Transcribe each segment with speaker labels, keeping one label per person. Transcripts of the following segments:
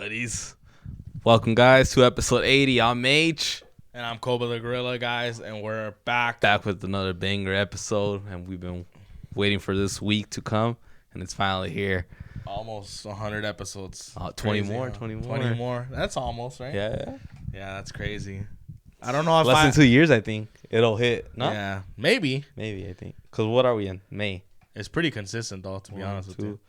Speaker 1: buddies? Welcome, guys, to episode 80. I'm H.
Speaker 2: And I'm Koba the Gorilla, guys, and we're back
Speaker 1: with another banger episode. And we've been waiting for this week to come, and it's finally here.
Speaker 2: Almost 100 episodes.
Speaker 1: 20
Speaker 2: Crazy,
Speaker 1: more,
Speaker 2: huh?
Speaker 1: 20 more.
Speaker 2: 20 more. That's almost, right?
Speaker 1: Yeah.
Speaker 2: Yeah, that's crazy. I don't know if
Speaker 1: Less than 2 years, I think. It'll hit. No?
Speaker 2: Yeah, maybe.
Speaker 1: Maybe, I think. Because what are we in? May.
Speaker 2: It's pretty consistent, though, to be honest with you.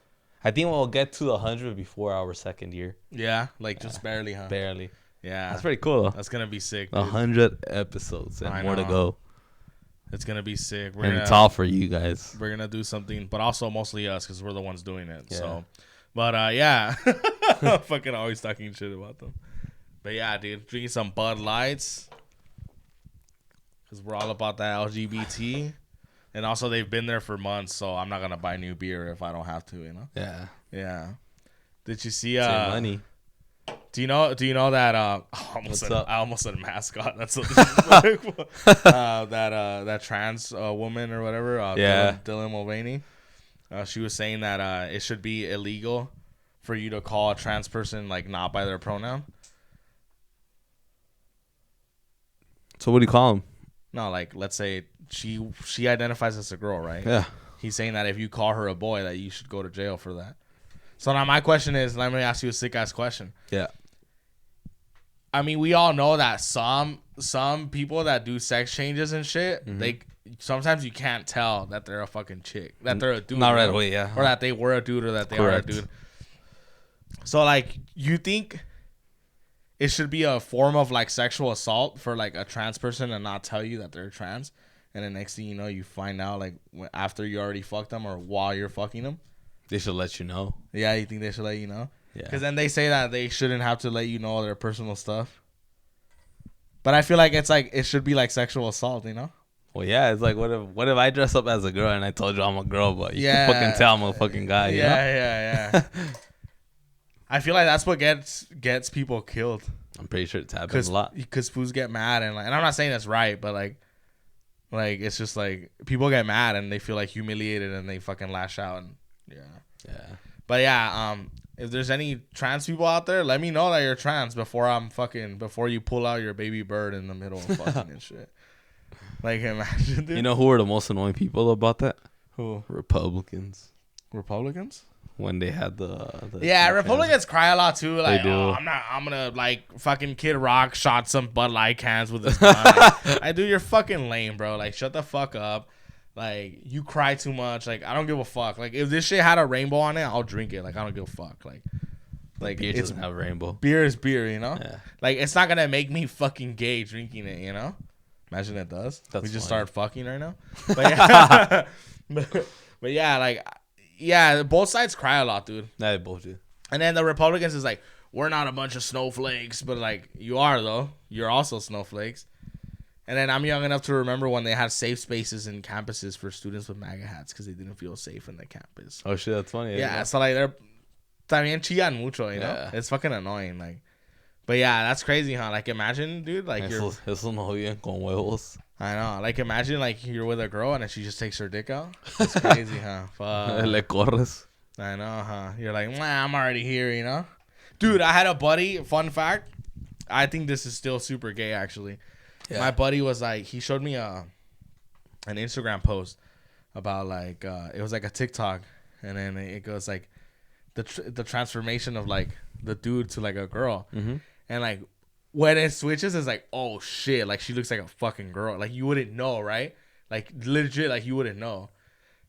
Speaker 1: I think we'll get to 100 before our second year.
Speaker 2: Yeah, just barely, huh?
Speaker 1: Barely.
Speaker 2: Yeah.
Speaker 1: That's pretty cool, though.
Speaker 2: That's going to be sick, dude.
Speaker 1: 100 episodes and more to go.
Speaker 2: It's going to be sick.
Speaker 1: It's all for you guys.
Speaker 2: We're going to do something, but also mostly us because we're the ones doing it.
Speaker 1: Yeah.
Speaker 2: So, but yeah. Fucking always talking shit about them. But yeah, dude, drinking some Bud Lights because we're all about that LGBT. And also, they've been there for months, so I'm not going to buy new beer if I don't have to, you know?
Speaker 1: Yeah.
Speaker 2: Yeah. Did you see...
Speaker 1: Save money.
Speaker 2: Do you know that I almost said mascot. That's what that trans woman or whatever. Dylan Mulvaney. She was saying that it should be illegal for you to call a trans person like not by their pronoun.
Speaker 1: So what do you call them?
Speaker 2: No, like let's say she identifies as a girl, right?
Speaker 1: Yeah.
Speaker 2: He's saying that if you call her a boy, that you should go to jail for that. So now my question is, let me ask you a sick ass question.
Speaker 1: Yeah.
Speaker 2: I mean, we all know that some people that do sex changes and shit, they sometimes you can't tell that they're a fucking chick, that they're a dude.
Speaker 1: Not right away, yeah.
Speaker 2: Or that they were a dude or that they
Speaker 1: Correct.
Speaker 2: are a dude. So, like, you think it should be a form of, like, sexual assault for, like, a trans person and not tell you that they're trans? And the next thing you know, you find out, like, after you already fucked them or while you're fucking them?
Speaker 1: They should let you know.
Speaker 2: Yeah, you think they should let you know?
Speaker 1: Yeah.
Speaker 2: Because then they say that they shouldn't have to let you know their personal stuff. But I feel like it's like it should be like sexual assault, you know?
Speaker 1: Well, yeah, it's like what if I dress up as a girl and I told you I'm a girl, but you can fucking tell I'm a fucking guy, you know?
Speaker 2: Yeah. I feel like that's what gets people killed.
Speaker 1: I'm pretty sure it's happened a lot.
Speaker 2: Because fools get mad and I'm not saying that's right, but like it's just like people get mad and they feel like humiliated and they fucking lash out and yeah. But yeah, if there's any trans people out there, let me know that you're trans before you pull out your baby bird in the middle of fucking and shit. Like, imagine, dude.
Speaker 1: You know who are the most annoying people about that?
Speaker 2: Who?
Speaker 1: Republicans.
Speaker 2: Republicans?
Speaker 1: When they had the
Speaker 2: Republicans cry a lot too. Like,
Speaker 1: they do.
Speaker 2: I'm gonna like fucking Kid Rock shot some Bud Light cans with his gun. I do. You're fucking lame, bro. Like, shut the fuck up. Like, you cry too much. Like, I don't give a fuck. Like, if this shit had a rainbow on it, I'll drink it. Like, I don't give a fuck. Like
Speaker 1: beer doesn't have a rainbow.
Speaker 2: Beer is beer, you know?
Speaker 1: Yeah.
Speaker 2: Like, it's not gonna make me fucking gay drinking it, you know? Imagine it does.
Speaker 1: That's
Speaker 2: we just
Speaker 1: funny.
Speaker 2: start fucking right now. But yeah, but yeah, like, yeah, both sides cry a lot, dude.
Speaker 1: Nah, they both do.
Speaker 2: And then the Republicans is like, we're not a bunch of snowflakes, but like, you are though. You're also snowflakes. And then I'm young enough to remember when they had safe spaces in campuses for students with MAGA hats because they didn't feel safe in the campus.
Speaker 1: Oh shit, that's funny.
Speaker 2: Yeah, so like they're también chillan mucho, you know?
Speaker 1: Yeah.
Speaker 2: It's fucking annoying, like. But yeah, that's crazy, huh? Like, imagine, dude, like
Speaker 1: Eso no bien con huevos.
Speaker 2: I know. Like, imagine like you're with a girl and then she just takes her dick out. It's crazy, huh? Fuck.
Speaker 1: Le corres.
Speaker 2: I know, huh? You're like, I'm already here, you know? Dude, I had a buddy, fun fact. I think this is still super gay, actually. Yeah. My buddy was like, he showed me an Instagram post about like, it was like a TikTok. And then it goes like the transformation of like the dude to like a girl. Mm-hmm. And like when it switches, it's like, oh shit. Like she looks like a fucking girl. Like you wouldn't know, right? Like legit, like you wouldn't know.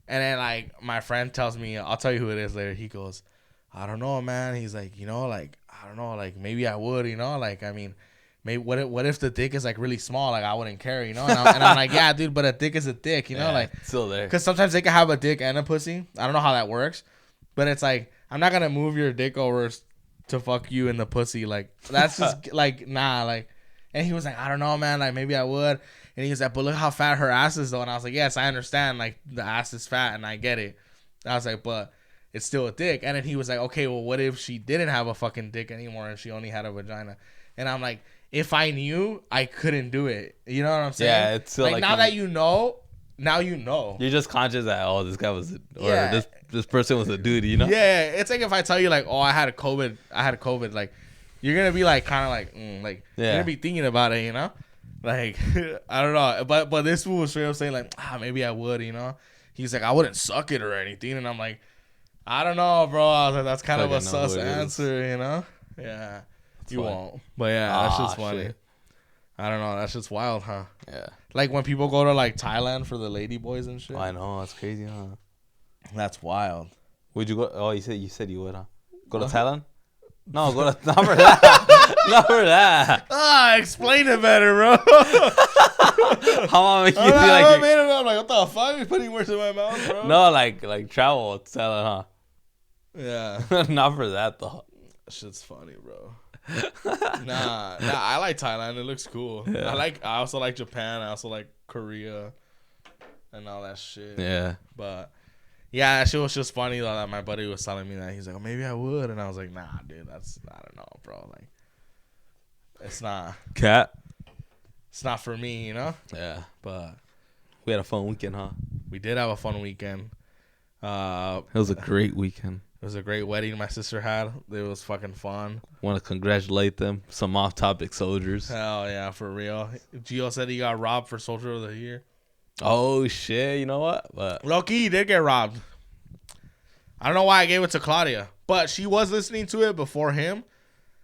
Speaker 2: And then like my friend tells me, I'll tell you who it is later. He goes, I don't know, man. He's like, you know, like, I don't know, like maybe I would, you know, like, I mean, maybe what if the dick is like really small? Like I wouldn't care, you know? And I'm like, yeah, dude, but a dick is a dick, you know? Like
Speaker 1: it's still there.
Speaker 2: Because sometimes they can have a dick and a pussy. I don't know how that works. But it's like, I'm not going to move your dick over to fuck you in the pussy. Like, that's just like, nah, like. And he was like, I don't know, man. Like, maybe I would. And he was like, but look how fat her ass is, though. And I was like, yes, I understand. Like, the ass is fat, and I get it. I was like, but it's still a dick. And then he was like, okay, well, what if she didn't have a fucking dick anymore and she only had a vagina? And I'm like, if I knew, I couldn't do it. You know what I'm saying?
Speaker 1: Yeah, it's still
Speaker 2: like now that you know, now you know.
Speaker 1: You're just conscious that this guy was,
Speaker 2: Yeah.
Speaker 1: this person was a dude, you know?
Speaker 2: Yeah, it's like if I tell you like, I had a COVID, like you're gonna be like kind of like you're gonna be thinking about it, you know? Like I don't know, but this fool was straight up saying like, maybe I would, you know? He's like, I wouldn't suck it or anything, and I'm like, I don't know, bro. I was like, that's kind of a sus answer, you know? Yeah, you won't, but yeah, that's just funny. Shit. I don't know. That's just wild, huh?
Speaker 1: Yeah.
Speaker 2: Like when people go to like Thailand for the lady boys and shit.
Speaker 1: I know, that's crazy, huh?
Speaker 2: That's wild.
Speaker 1: Would you go? Oh, you said you would, huh? Go to Thailand? No, go to not for that. Not for that.
Speaker 2: Explain it better, bro.
Speaker 1: How am I making
Speaker 2: you like? I'm like, what the fuck? You're putting words in my mouth, bro.
Speaker 1: No, like travel to Thailand, huh?
Speaker 2: Yeah.
Speaker 1: Not for that though.
Speaker 2: Shit's funny, bro. Nah, I like Thailand. It looks cool.
Speaker 1: Yeah.
Speaker 2: I also like Japan. I also like Korea and all that shit.
Speaker 1: Yeah.
Speaker 2: But yeah, that shit was just funny though that my buddy was telling me that. He's like, maybe I would, and I was like, nah, dude, I don't know, bro. Like, it's not for me, you know?
Speaker 1: Yeah.
Speaker 2: But
Speaker 1: we had a fun weekend, huh?
Speaker 2: We did have a fun weekend.
Speaker 1: It was a great weekend.
Speaker 2: It was a great wedding my sister had. It was fucking fun.
Speaker 1: Want to congratulate them. Some off-topic soldiers.
Speaker 2: Hell yeah, for real. Gio said he got robbed for Soldier of the Year.
Speaker 1: Oh, shit. You know what? But
Speaker 2: low-key, he did get robbed. I don't know why I gave it to Claudia. But she was listening to it before him.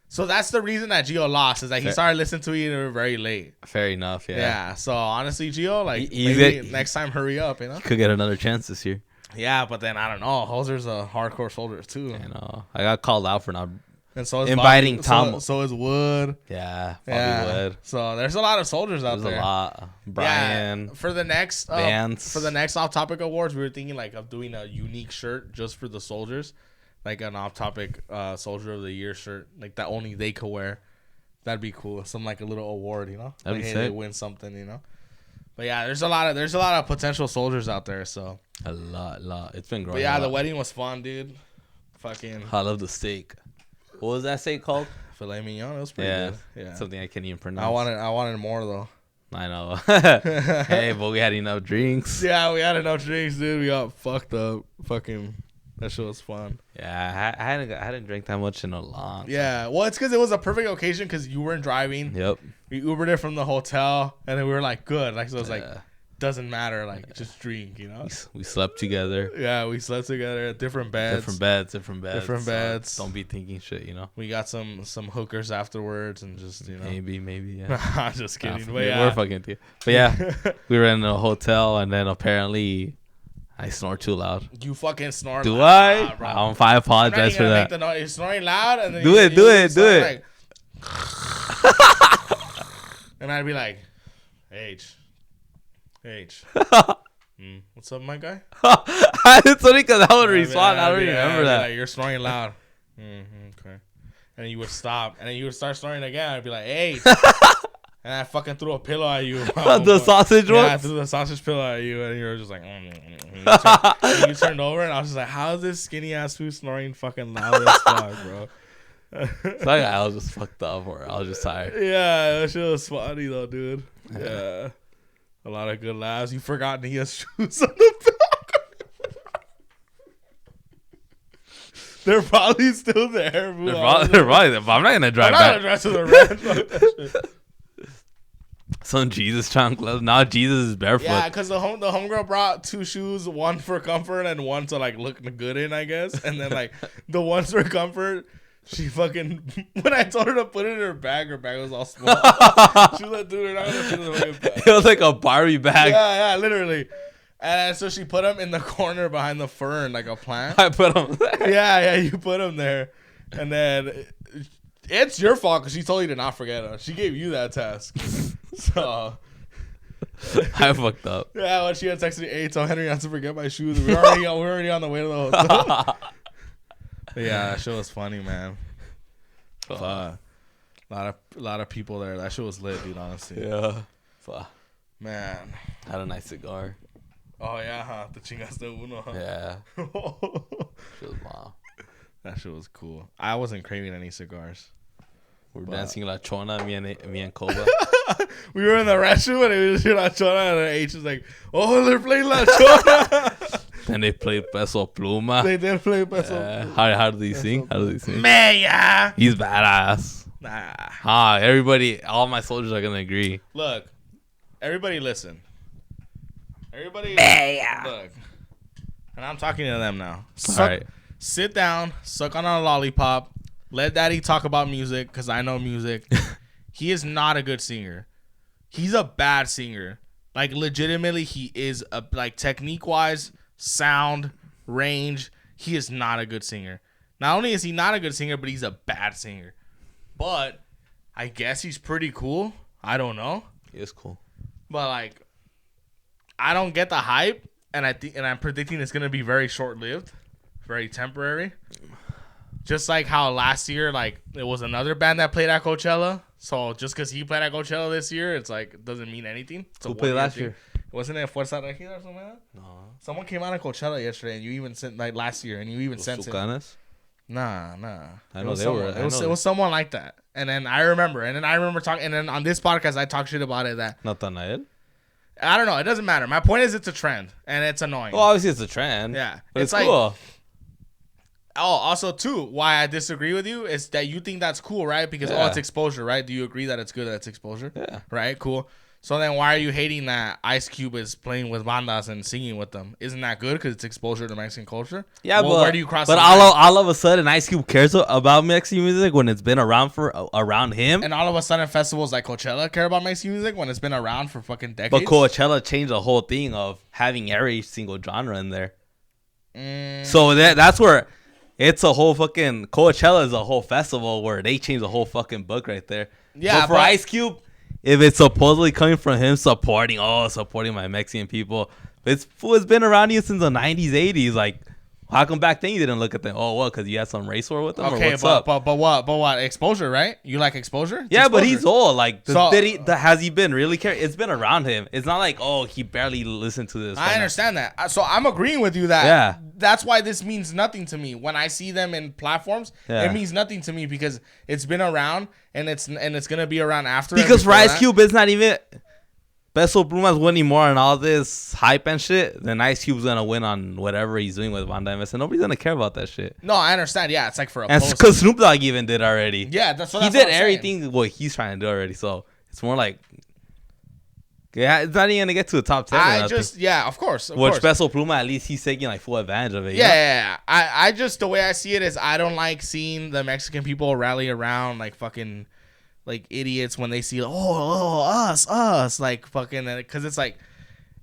Speaker 2: So that's the reason that Gio lost. Is that he started listening to it very late.
Speaker 1: Fair enough, yeah.
Speaker 2: Yeah, so honestly, Gio, like, maybe next time hurry up, you know?
Speaker 1: Could get another chance this year.
Speaker 2: Yeah, but then I don't know. Hoser's a hardcore soldier too.
Speaker 1: I know. I got called out for not
Speaker 2: inviting
Speaker 1: Bobby, Tom.
Speaker 2: So is Wood.
Speaker 1: Yeah, Bobby Wood.
Speaker 2: So there's a lot of soldiers out there.
Speaker 1: There's a lot. Brian.
Speaker 2: Yeah, for the next
Speaker 1: Vance.
Speaker 2: For the next off-topic awards, we were thinking like of doing a unique shirt just for the soldiers, like an off-topic Soldier of the Year shirt, like that only they could wear. That'd be cool. Some like a little award, you know.
Speaker 1: That'd be sick.
Speaker 2: They win something, you know. But yeah, there's a lot of potential soldiers out there. So
Speaker 1: a lot. It's been growing.
Speaker 2: But yeah, the wedding was fun, dude. Fucking.
Speaker 1: I love the steak. What was that steak called?
Speaker 2: Filet mignon. It was pretty good. Yeah.
Speaker 1: Something I can't even pronounce.
Speaker 2: I wanted more though.
Speaker 1: I know. Hey, but we had enough drinks.
Speaker 2: Yeah, we had enough drinks, dude. We got fucked up. Fucking. That shit was fun.
Speaker 1: Yeah, I hadn't drank that much in a long time.
Speaker 2: Yeah, well, it's because it was a perfect occasion because you weren't driving.
Speaker 1: Yep.
Speaker 2: We Ubered it from the hotel, and then we were like, good. Like, so it was like, doesn't matter. Like, just drink, you know?
Speaker 1: We slept together.
Speaker 2: Yeah, we slept together at different beds.
Speaker 1: Different beds.
Speaker 2: So
Speaker 1: don't be thinking shit, you know?
Speaker 2: We got some hookers afterwards and just, you know.
Speaker 1: Maybe, yeah.
Speaker 2: I'm just kidding. But
Speaker 1: we're fucking But yeah, we were in a hotel, and then apparently I snore too loud.
Speaker 2: You fucking snore
Speaker 1: Do
Speaker 2: loud.
Speaker 1: I apologize for that.
Speaker 2: You're snoring loud, and then
Speaker 1: do it.
Speaker 2: Like, and I'd be like, H. What's up, my guy?
Speaker 1: It's funny because I would respond. I don't remember that.
Speaker 2: Like, you're snoring loud. Okay. And then you would stop, and then you would start snoring again. I'd be like, H. And I fucking threw a pillow at you.
Speaker 1: The sausage one?
Speaker 2: Yeah, I threw the sausage pillow at you, and you were just like, and you turned over, and I was just like, how is this skinny ass food snoring fucking loud as fuck, bro?
Speaker 1: It's like I was just fucked up, or I was just tired.
Speaker 2: Yeah, that shit was funny though, dude. Yeah. A lot of good laughs. You forgot Nia's shoes on the back. They're probably still there.
Speaker 1: They're probably there, but I'm not gonna drive back.
Speaker 2: I'm not gonna drive to the ranch.
Speaker 1: Some Jesus chanclas. Now Jesus is barefoot.
Speaker 2: Yeah, because the homegirl brought two shoes, one for comfort and one to like look good in, I guess. And then like the ones for comfort, she fucking, when I told her to put it in her bag was all small. She was like, dude, not gonna put it in my bag.
Speaker 1: It was like a Barbie bag.
Speaker 2: Yeah, literally. And so she put them in the corner behind the fern, like a plant.
Speaker 1: I put them there.
Speaker 2: Yeah, you put them there. And then it's your fault because she told you to not forget them. She gave you that task. So
Speaker 1: I fucked up.
Speaker 2: Yeah, when she had texted me, hey, tell Henry not to forget my shoes. We're already on the way to the hotel. But yeah, that show was funny, man. A lot of people there. That show was lit, dude, honestly.
Speaker 1: Yeah.
Speaker 2: Man.
Speaker 1: Had a nice cigar.
Speaker 2: Oh, yeah, huh? The chingaste uno, huh?
Speaker 1: Yeah. Shit was bomb.
Speaker 2: That shit was cool. I wasn't craving any cigars.
Speaker 1: We're dancing La Chona, me and Koba.
Speaker 2: We were in the restroom and it was La Chona, and H was like, "Oh, they're playing La Chona."
Speaker 1: And they played Peso Pluma.
Speaker 2: They did play Peso Pluma.
Speaker 1: How do they sing? How do they sing?
Speaker 2: Maya.
Speaker 1: He's badass.
Speaker 2: Nah.
Speaker 1: Everybody, all my soldiers are gonna agree.
Speaker 2: Look, everybody, listen. Everybody, look. And I'm talking to them now.
Speaker 1: All right.
Speaker 2: Sit down, suck on a lollipop. Let Daddy talk about music because I know music. He is not a good singer. He's a bad singer. Like, legitimately, he is like, technique-wise, sound, range. He is not a good singer. Not only is he not a good singer, but he's a bad singer. But I guess he's pretty cool. I don't know.
Speaker 1: He is cool.
Speaker 2: But, like, I don't get the hype, and I'm predicting it's gonna be very short-lived, very temporary. Just like how last year, like, it was another band that played at Coachella. So just because he played at Coachella this year, it's like, it doesn't mean anything.
Speaker 1: Who played last year?
Speaker 2: Wasn't it Fuerza Regida or something like that? No. Someone came out of Coachella yesterday, and you even sent, like, last year, and you even sent it. Nah.
Speaker 1: I know they were.
Speaker 2: It was someone like that. And then I remember talking, and then on this podcast, I talked shit about it that.
Speaker 1: Nathanael?
Speaker 2: I don't know. It doesn't matter. My point is, it's a trend, and it's annoying.
Speaker 1: Well, obviously it's a trend.
Speaker 2: Yeah,
Speaker 1: but it's like, cool.
Speaker 2: Oh, also too, why I disagree with you is that you think that's cool, right? Because it's exposure, right? Do you agree that it's good that it's exposure?
Speaker 1: Yeah.
Speaker 2: Right. Cool. So then, why are you hating that Ice Cube is playing with bandas and singing with them? Isn't that good because it's exposure to Mexican culture?
Speaker 1: Yeah,
Speaker 2: well,
Speaker 1: but
Speaker 2: where do you cross?
Speaker 1: But all of a sudden, Ice Cube cares about Mexican music when it's been around around him.
Speaker 2: And all of a sudden, festivals like Coachella care about Mexican music when it's been around for fucking decades.
Speaker 1: But Coachella changed the whole thing of having every single genre in there. So that's where it's a whole fucking Coachella is a whole festival where they changed the whole fucking book right there. Yeah, but for Ice Cube. If it's supposedly coming from him supporting my Mexican people, it's been around you since the 90s, 80s. Like, how come back then you didn't look at them? Oh, what? Because you had some race war with them?
Speaker 2: Okay, but what? Exposure, right? You like exposure?
Speaker 1: Yeah, exposure. But he's old. Like, has he been really caring? It's been around him. It's not like, oh, he barely listened to this.
Speaker 2: I understand that. So I'm agreeing with you that that's why this means nothing to me. When I see them in platforms, it means nothing to me because it's been around and it's gonna be around after.
Speaker 1: Because for Ice Cube, it's not even Peso Pluma's winning more on all this hype and shit than Ice Cube's gonna win on whatever he's doing with Banda MS, and nobody's gonna care about that shit.
Speaker 2: No, I understand. Yeah, it's like for a
Speaker 1: and because Snoop Dogg even did already.
Speaker 2: Yeah, that's
Speaker 1: he did everything what he's trying to do already. So it's more like. Yeah, it's not even gonna get to the top 10.
Speaker 2: Of course.
Speaker 1: Which Peso Pluma, at least he's taking like full advantage of it.
Speaker 2: Yeah. I just, the way I see it is, I don't like seeing the Mexican people rally around like fucking, like idiots when they see, us, like fucking, because it's like,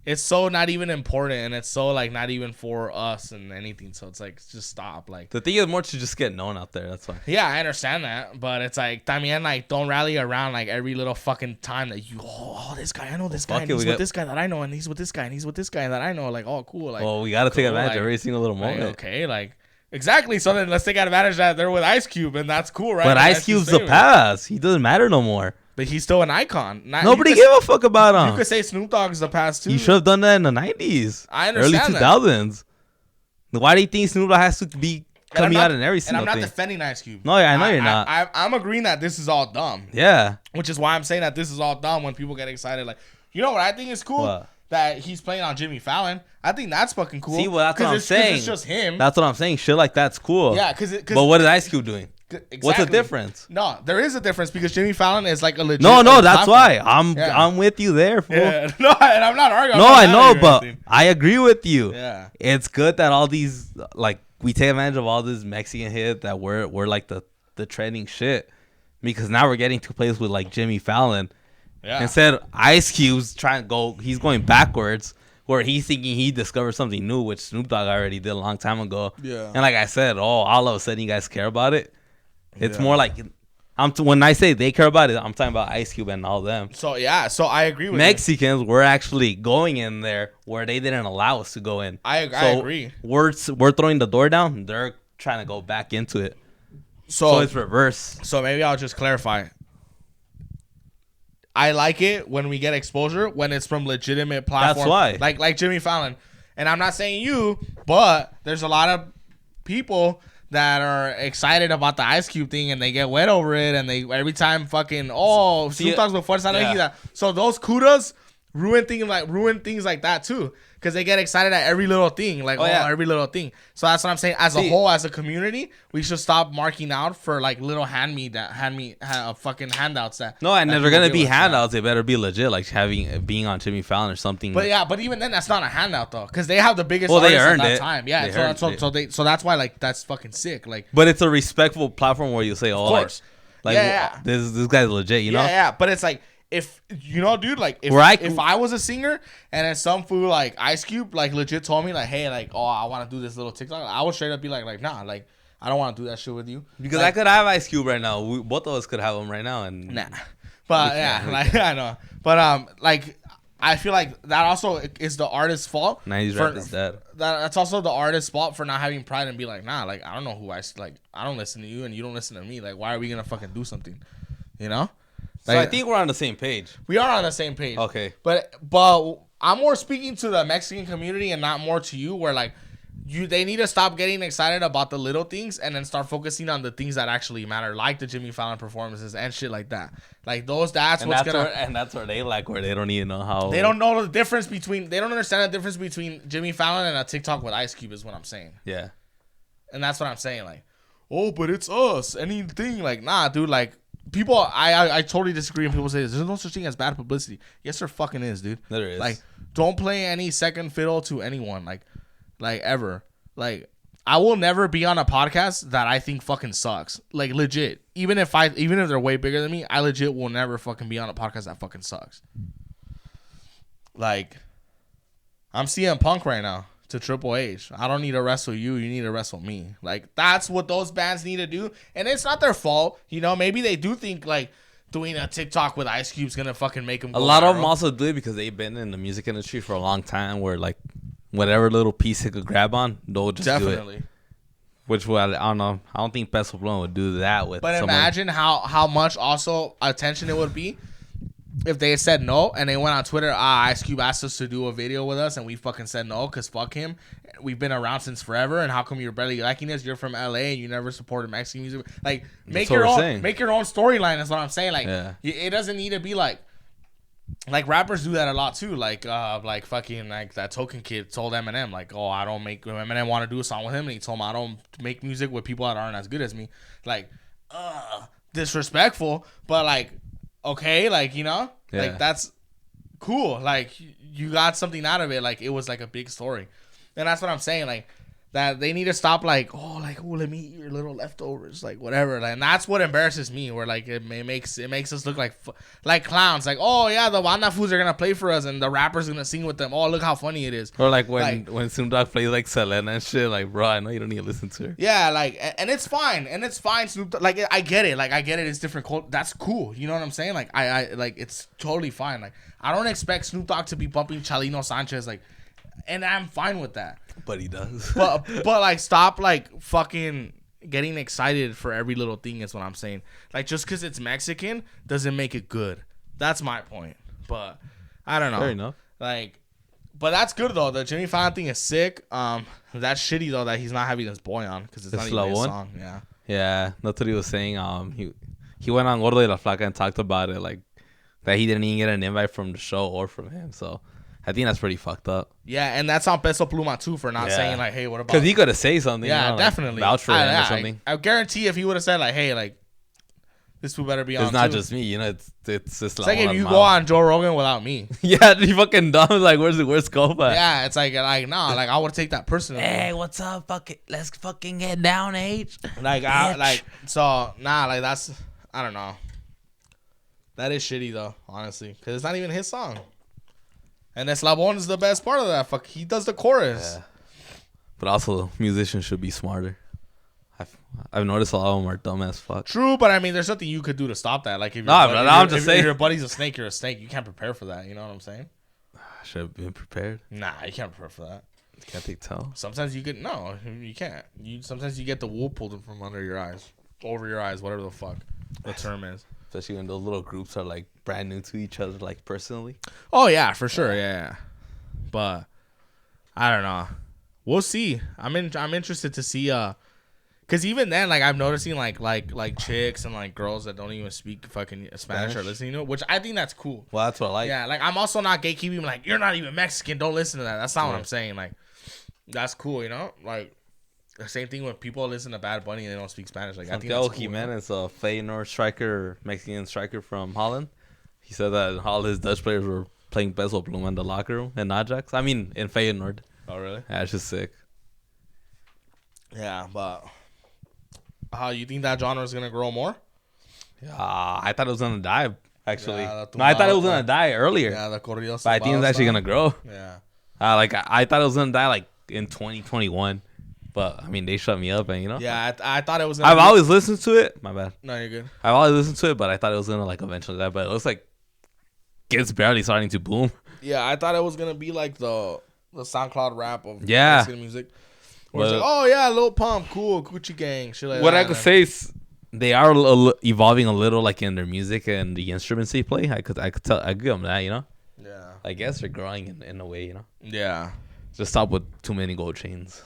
Speaker 2: it's so not even important and it's so like not even for us and anything. So it's like, just stop. Like
Speaker 1: the thing is more to just get known out there. That's why.
Speaker 2: Yeah, I understand that, but it's like, también, like, don't rally around like every little fucking time that you, this guy, I know this guy, and he's with this guy that I know, and he's with this guy, and he's with this guy that I know. Like, oh, cool. Like,
Speaker 1: well, we gotta take advantage of every single little moment.
Speaker 2: Like, okay, like. Exactly. So then let's take advantage that they're with Ice Cube, and that's cool, right?
Speaker 1: But Ice Cube's the past. He doesn't matter no more.
Speaker 2: But he's still an icon.
Speaker 1: Nobody give a fuck about him.
Speaker 2: You could say Snoop Dogg's the past too.
Speaker 1: He should have done that in the 90s.
Speaker 2: I understand
Speaker 1: early 2000s. Why do you think Snoop Dogg has to be coming out in every single thing?
Speaker 2: And I'm not defending Ice Cube.
Speaker 1: No, I know you're not.
Speaker 2: I'm agreeing that this is all dumb.
Speaker 1: Yeah.
Speaker 2: Which is why I'm saying that this is all dumb when people get excited. Like, you know what I think is cool? What? That he's playing on Jimmy Fallon. I think that's fucking cool.
Speaker 1: See, well, that's what I'm saying.
Speaker 2: It's just him.
Speaker 1: That's what I'm saying. Shit like that's cool.
Speaker 2: Yeah,
Speaker 1: but what is Ice Cube doing? Exactly. What's the difference?
Speaker 2: No, there is a difference because Jimmy Fallon is like a legit.
Speaker 1: No, that's why I'm with you there, fool.
Speaker 2: Yeah. No, and I'm not arguing.
Speaker 1: No, I know, but I agree with you.
Speaker 2: Yeah,
Speaker 1: it's good that all these like we take advantage of all this Mexican hit that we're like the trending shit because now we're getting to a place with like Jimmy Fallon. Yeah. Instead, Ice Cube's he's going backwards, where he's thinking he discovered something new, which Snoop Dogg already did a long time ago.
Speaker 2: Yeah.
Speaker 1: And like I said, all of a sudden you guys care about it. It's more like, when I say they care about it, I'm talking about Ice Cube and all them.
Speaker 2: So I agree with
Speaker 1: Mexicans were actually going in there where they didn't allow us to go in.
Speaker 2: I agree.
Speaker 1: We're throwing the door down. They're trying to go back into it. So it's reverse.
Speaker 2: So maybe I'll just clarify. I like it when we get exposure when it's from legitimate platforms.
Speaker 1: That's why.
Speaker 2: Like Jimmy Fallon. And I'm not saying you, but there's a lot of people that are excited about the Ice Cube thing and they get wet over it and they every time fucking Snoop Dogg's with Fuerza Regida. So those kudos ruin things like that too. Because they get excited at every little thing, like every little thing. So that's what I'm saying. As a whole, as a community, we should stop marking out for like little fucking handouts. If
Speaker 1: they're gonna be handouts, they better be legit, like being on Jimmy Fallon or something.
Speaker 2: But even then, that's not a handout though, because they have the biggest.
Speaker 1: Well, they
Speaker 2: earned
Speaker 1: earned
Speaker 2: at that
Speaker 1: it.
Speaker 2: time, yeah. So that's why like that's fucking sick. Like,
Speaker 1: but it's a respectful platform where you say,
Speaker 2: of course,
Speaker 1: this guy's legit, you know?
Speaker 2: Yeah. But it's like. If you know, dude, like if I was a singer and then some fool like Ice Cube like legit told me like, hey, like, I want to do this little TikTok, I would straight up be like nah, like I don't want to do that shit with you
Speaker 1: because
Speaker 2: like,
Speaker 1: I could have Ice Cube right now. Both of us could have him right now, and
Speaker 2: nah. But I know. But like I feel like that also is the artist's fault.
Speaker 1: 90s rap is dead.
Speaker 2: That's also the artist's fault for not having pride and be like, nah, like I don't know who I don't listen to you and you don't listen to me. Like why are we gonna fucking do something, you know?
Speaker 1: So I think we're on the same page.
Speaker 2: We are on the same page.
Speaker 1: Okay.
Speaker 2: But I'm more speaking to the Mexican community and not more to you where like they need to stop getting excited about the little things and then start focusing on the things that actually matter, like the Jimmy Fallon performances and shit like that. Like that's where
Speaker 1: they like where they don't even know how
Speaker 2: they don't know the difference between they don't understand the difference between Jimmy Fallon and a TikTok with Ice Cube is what I'm saying.
Speaker 1: Yeah.
Speaker 2: And that's what I'm saying. Like, but it's us. Anything like nah, dude, like people, I totally disagree when people say this. There's no such thing as bad publicity. Yes, there fucking is, dude.
Speaker 1: There is.
Speaker 2: Like, don't play any second fiddle to anyone. Like ever. Like, I will never be on a podcast that I think fucking sucks. Like, legit. Even if they're way bigger than me, I legit will never fucking be on a podcast that fucking sucks. Like, I'm CM Punk right now to Triple H. I don't need to wrestle you. You need to wrestle me. Like, that's what those bands need to do. And it's not their fault. You know, maybe they do think, like, doing a TikTok with Ice Cube's going to fucking make them go
Speaker 1: A lot
Speaker 2: viral.
Speaker 1: of them also do it because they've been in the music industry for a long time where, like, whatever little piece they could grab on, they'll just do it. Which, I don't know. I don't think Peso Pluma would do that with
Speaker 2: But imagine how much also attention it would be if they said no and they went on Twitter, Ice Cube asked us to do a video with us and we fucking said no because fuck him. We've been around since forever and how come you're barely liking us? You're from LA and you never supported Mexican music. Like, make your own storyline is what I'm saying. Like, it doesn't need to be like rappers do that a lot too. Like fucking like that Token Kid told Eminem like, I don't make Eminem want to do a song with him and he told him I don't make music with people that aren't as good as me. Like, disrespectful, but like, okay, like, you know, like that's cool. Like you got something out of it. Like it was like a big story, and that's what I'm saying. Like that they need to stop. Like let me eat your little leftovers. Like whatever. Like, and that's what embarrasses me. Where like it makes us look like clowns. Like the Banda fools are gonna play for us and the rappers gonna sing with them. Oh, look how funny it is.
Speaker 1: Or like when Snoop Dogg plays like Selena and shit. Like, bro, I know you don't need to listen to her.
Speaker 2: Yeah, like and it's fine. Snoop Dogg, like I get it. Like I get it. It's different. That's cool. You know what I'm saying? Like I like it's totally fine. Like I don't expect Snoop Dogg to be bumping Chalino Sanchez. Like, and I'm fine with that.
Speaker 1: But he does.
Speaker 2: but like stop like fucking getting excited for every little thing is what I'm saying. Like just because it's Mexican doesn't make it good. That's my point. But I don't know.
Speaker 1: Fair enough.
Speaker 2: Like, but that's good though. The Jimmy Fallon thing is sick. That's shitty though that he's not having his boy on because it's not even his song. Yeah.
Speaker 1: Yeah, that's what he was saying. He went on Gordo y la Flaca and talked about it, like that he didn't even get an invite from the show or from him. So I think that's pretty fucked up.
Speaker 2: Yeah, and that's on Peso Pluma too for not saying like, hey, what about?
Speaker 1: Because he could have said something.
Speaker 2: Yeah,
Speaker 1: you know,
Speaker 2: definitely.
Speaker 1: Like, vouch for him or something.
Speaker 2: I guarantee if he would have said like, hey, like this fool better be on.
Speaker 1: It's not
Speaker 2: too.
Speaker 1: just me, you know. It's just
Speaker 2: like if you go on Joe Rogan without me.
Speaker 1: Yeah, you fucking dumb. Like, where's Koba?
Speaker 2: Yeah, it's like nah, like I would take that personally.
Speaker 1: Hey, what's up? Let's fucking get down, H.
Speaker 2: Like that's I don't know. That is shitty though, honestly, because it's not even his song. And Eslabon is the best part of that. Fuck, he does the chorus.
Speaker 1: Yeah. But also, musicians should be smarter. I've noticed a lot of them are dumb as fuck.
Speaker 2: True, but I mean, there's nothing you could do to stop that. Like, if your buddy's a snake, you're a snake. You can't prepare for that. You know what I'm saying?
Speaker 1: I should have been prepared.
Speaker 2: Nah, you can't prepare for that.
Speaker 1: Can't they tell?
Speaker 2: Sometimes you get you can't. Sometimes you get the wool pulled from under your eyes, over your eyes, whatever the fuck the term is.
Speaker 1: Especially when those little groups are like brand new to each other, like personally.
Speaker 2: Oh yeah, for sure, yeah. But I don't know. We'll see. I'm interested to see Cause even then, like I'm noticing like chicks and like girls that don't even speak fucking Spanish are listening to it, which I think that's cool.
Speaker 1: Well, that's what I like.
Speaker 2: Yeah, like I'm also not gatekeeping. Like you're not even Mexican, don't listen to that. That's not what I'm saying. Like that's cool, you know. Like the same thing when people listen to Bad Bunny and they don't speak Spanish. Like I think that's cool.
Speaker 1: Jimenez, a Feyenoord striker, Mexican striker from Holland. He said that all his Dutch players were playing Peso Pluma in the locker room in Ajax. I mean, in Feyenoord.
Speaker 2: Oh really?
Speaker 1: Yeah, it's just sick.
Speaker 2: Yeah, but. How you think that genre is gonna grow more?
Speaker 1: Yeah, I thought it was gonna die. Actually,
Speaker 2: yeah,
Speaker 1: no, I thought it was gonna die earlier.
Speaker 2: Yeah, the corridos.
Speaker 1: But I think it's actually gonna grow.
Speaker 2: Yeah.
Speaker 1: Like I thought it was gonna die like in 2021, but I mean they shut me up and you know.
Speaker 2: Yeah, I thought it was.
Speaker 1: I've always listened to it. My bad.
Speaker 2: No, you're good.
Speaker 1: I've always listened to it, but I thought it was gonna like eventually die. But it looks like it's barely starting to boom.
Speaker 2: Yeah, I thought it was gonna be like the SoundCloud rap of
Speaker 1: Mexican
Speaker 2: music. Where it's like, oh yeah, Lil Pump, cool, Gucci Gang, shit like
Speaker 1: what
Speaker 2: that.
Speaker 1: I could say is they are evolving a little, like in their music and the instruments they play. I could tell, I give them that, you know.
Speaker 2: Yeah.
Speaker 1: I guess they're growing in a way, you know.
Speaker 2: Yeah.
Speaker 1: Just stop with too many gold chains.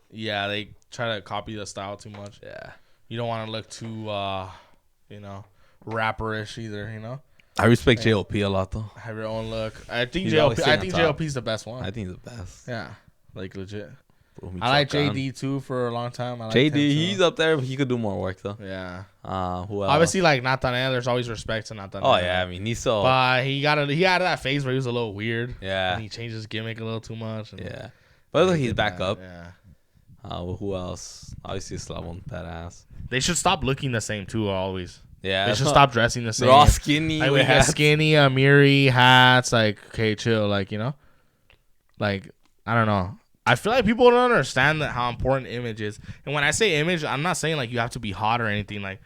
Speaker 2: Yeah, they try to copy the style too much.
Speaker 1: Yeah.
Speaker 2: You don't want to look too, you know, rapperish either, you know.
Speaker 1: I respect J.O.P. a lot though.
Speaker 2: Have your own look. I think J.O.P. is the best one.
Speaker 1: I think he's the best.
Speaker 2: Yeah, like legit. I like JD too for a long time. I like
Speaker 1: JD, he's up there. But he could do more work though.
Speaker 2: Yeah.
Speaker 1: Who else?
Speaker 2: Obviously, like Nathaniel, there's always respect to Nathaniel.
Speaker 1: Oh yeah, I mean he's so.
Speaker 2: But he had that phase where he was a little weird.
Speaker 1: Yeah.
Speaker 2: And he changed his gimmick a little too much.
Speaker 1: Yeah. But like he's back up.
Speaker 2: Yeah.
Speaker 1: Who else? Obviously, Slavon, badass.
Speaker 2: They should stop looking the same too. Always.
Speaker 1: Yeah.
Speaker 2: They should stop dressing the same.
Speaker 1: They're all skinny.
Speaker 2: Like we got skinny, Amiri hats. Like okay, chill. Like you know. Like I don't know. I feel like people don't understand how important image is. And when I say image, I'm not saying like you have to be hot or anything. Like,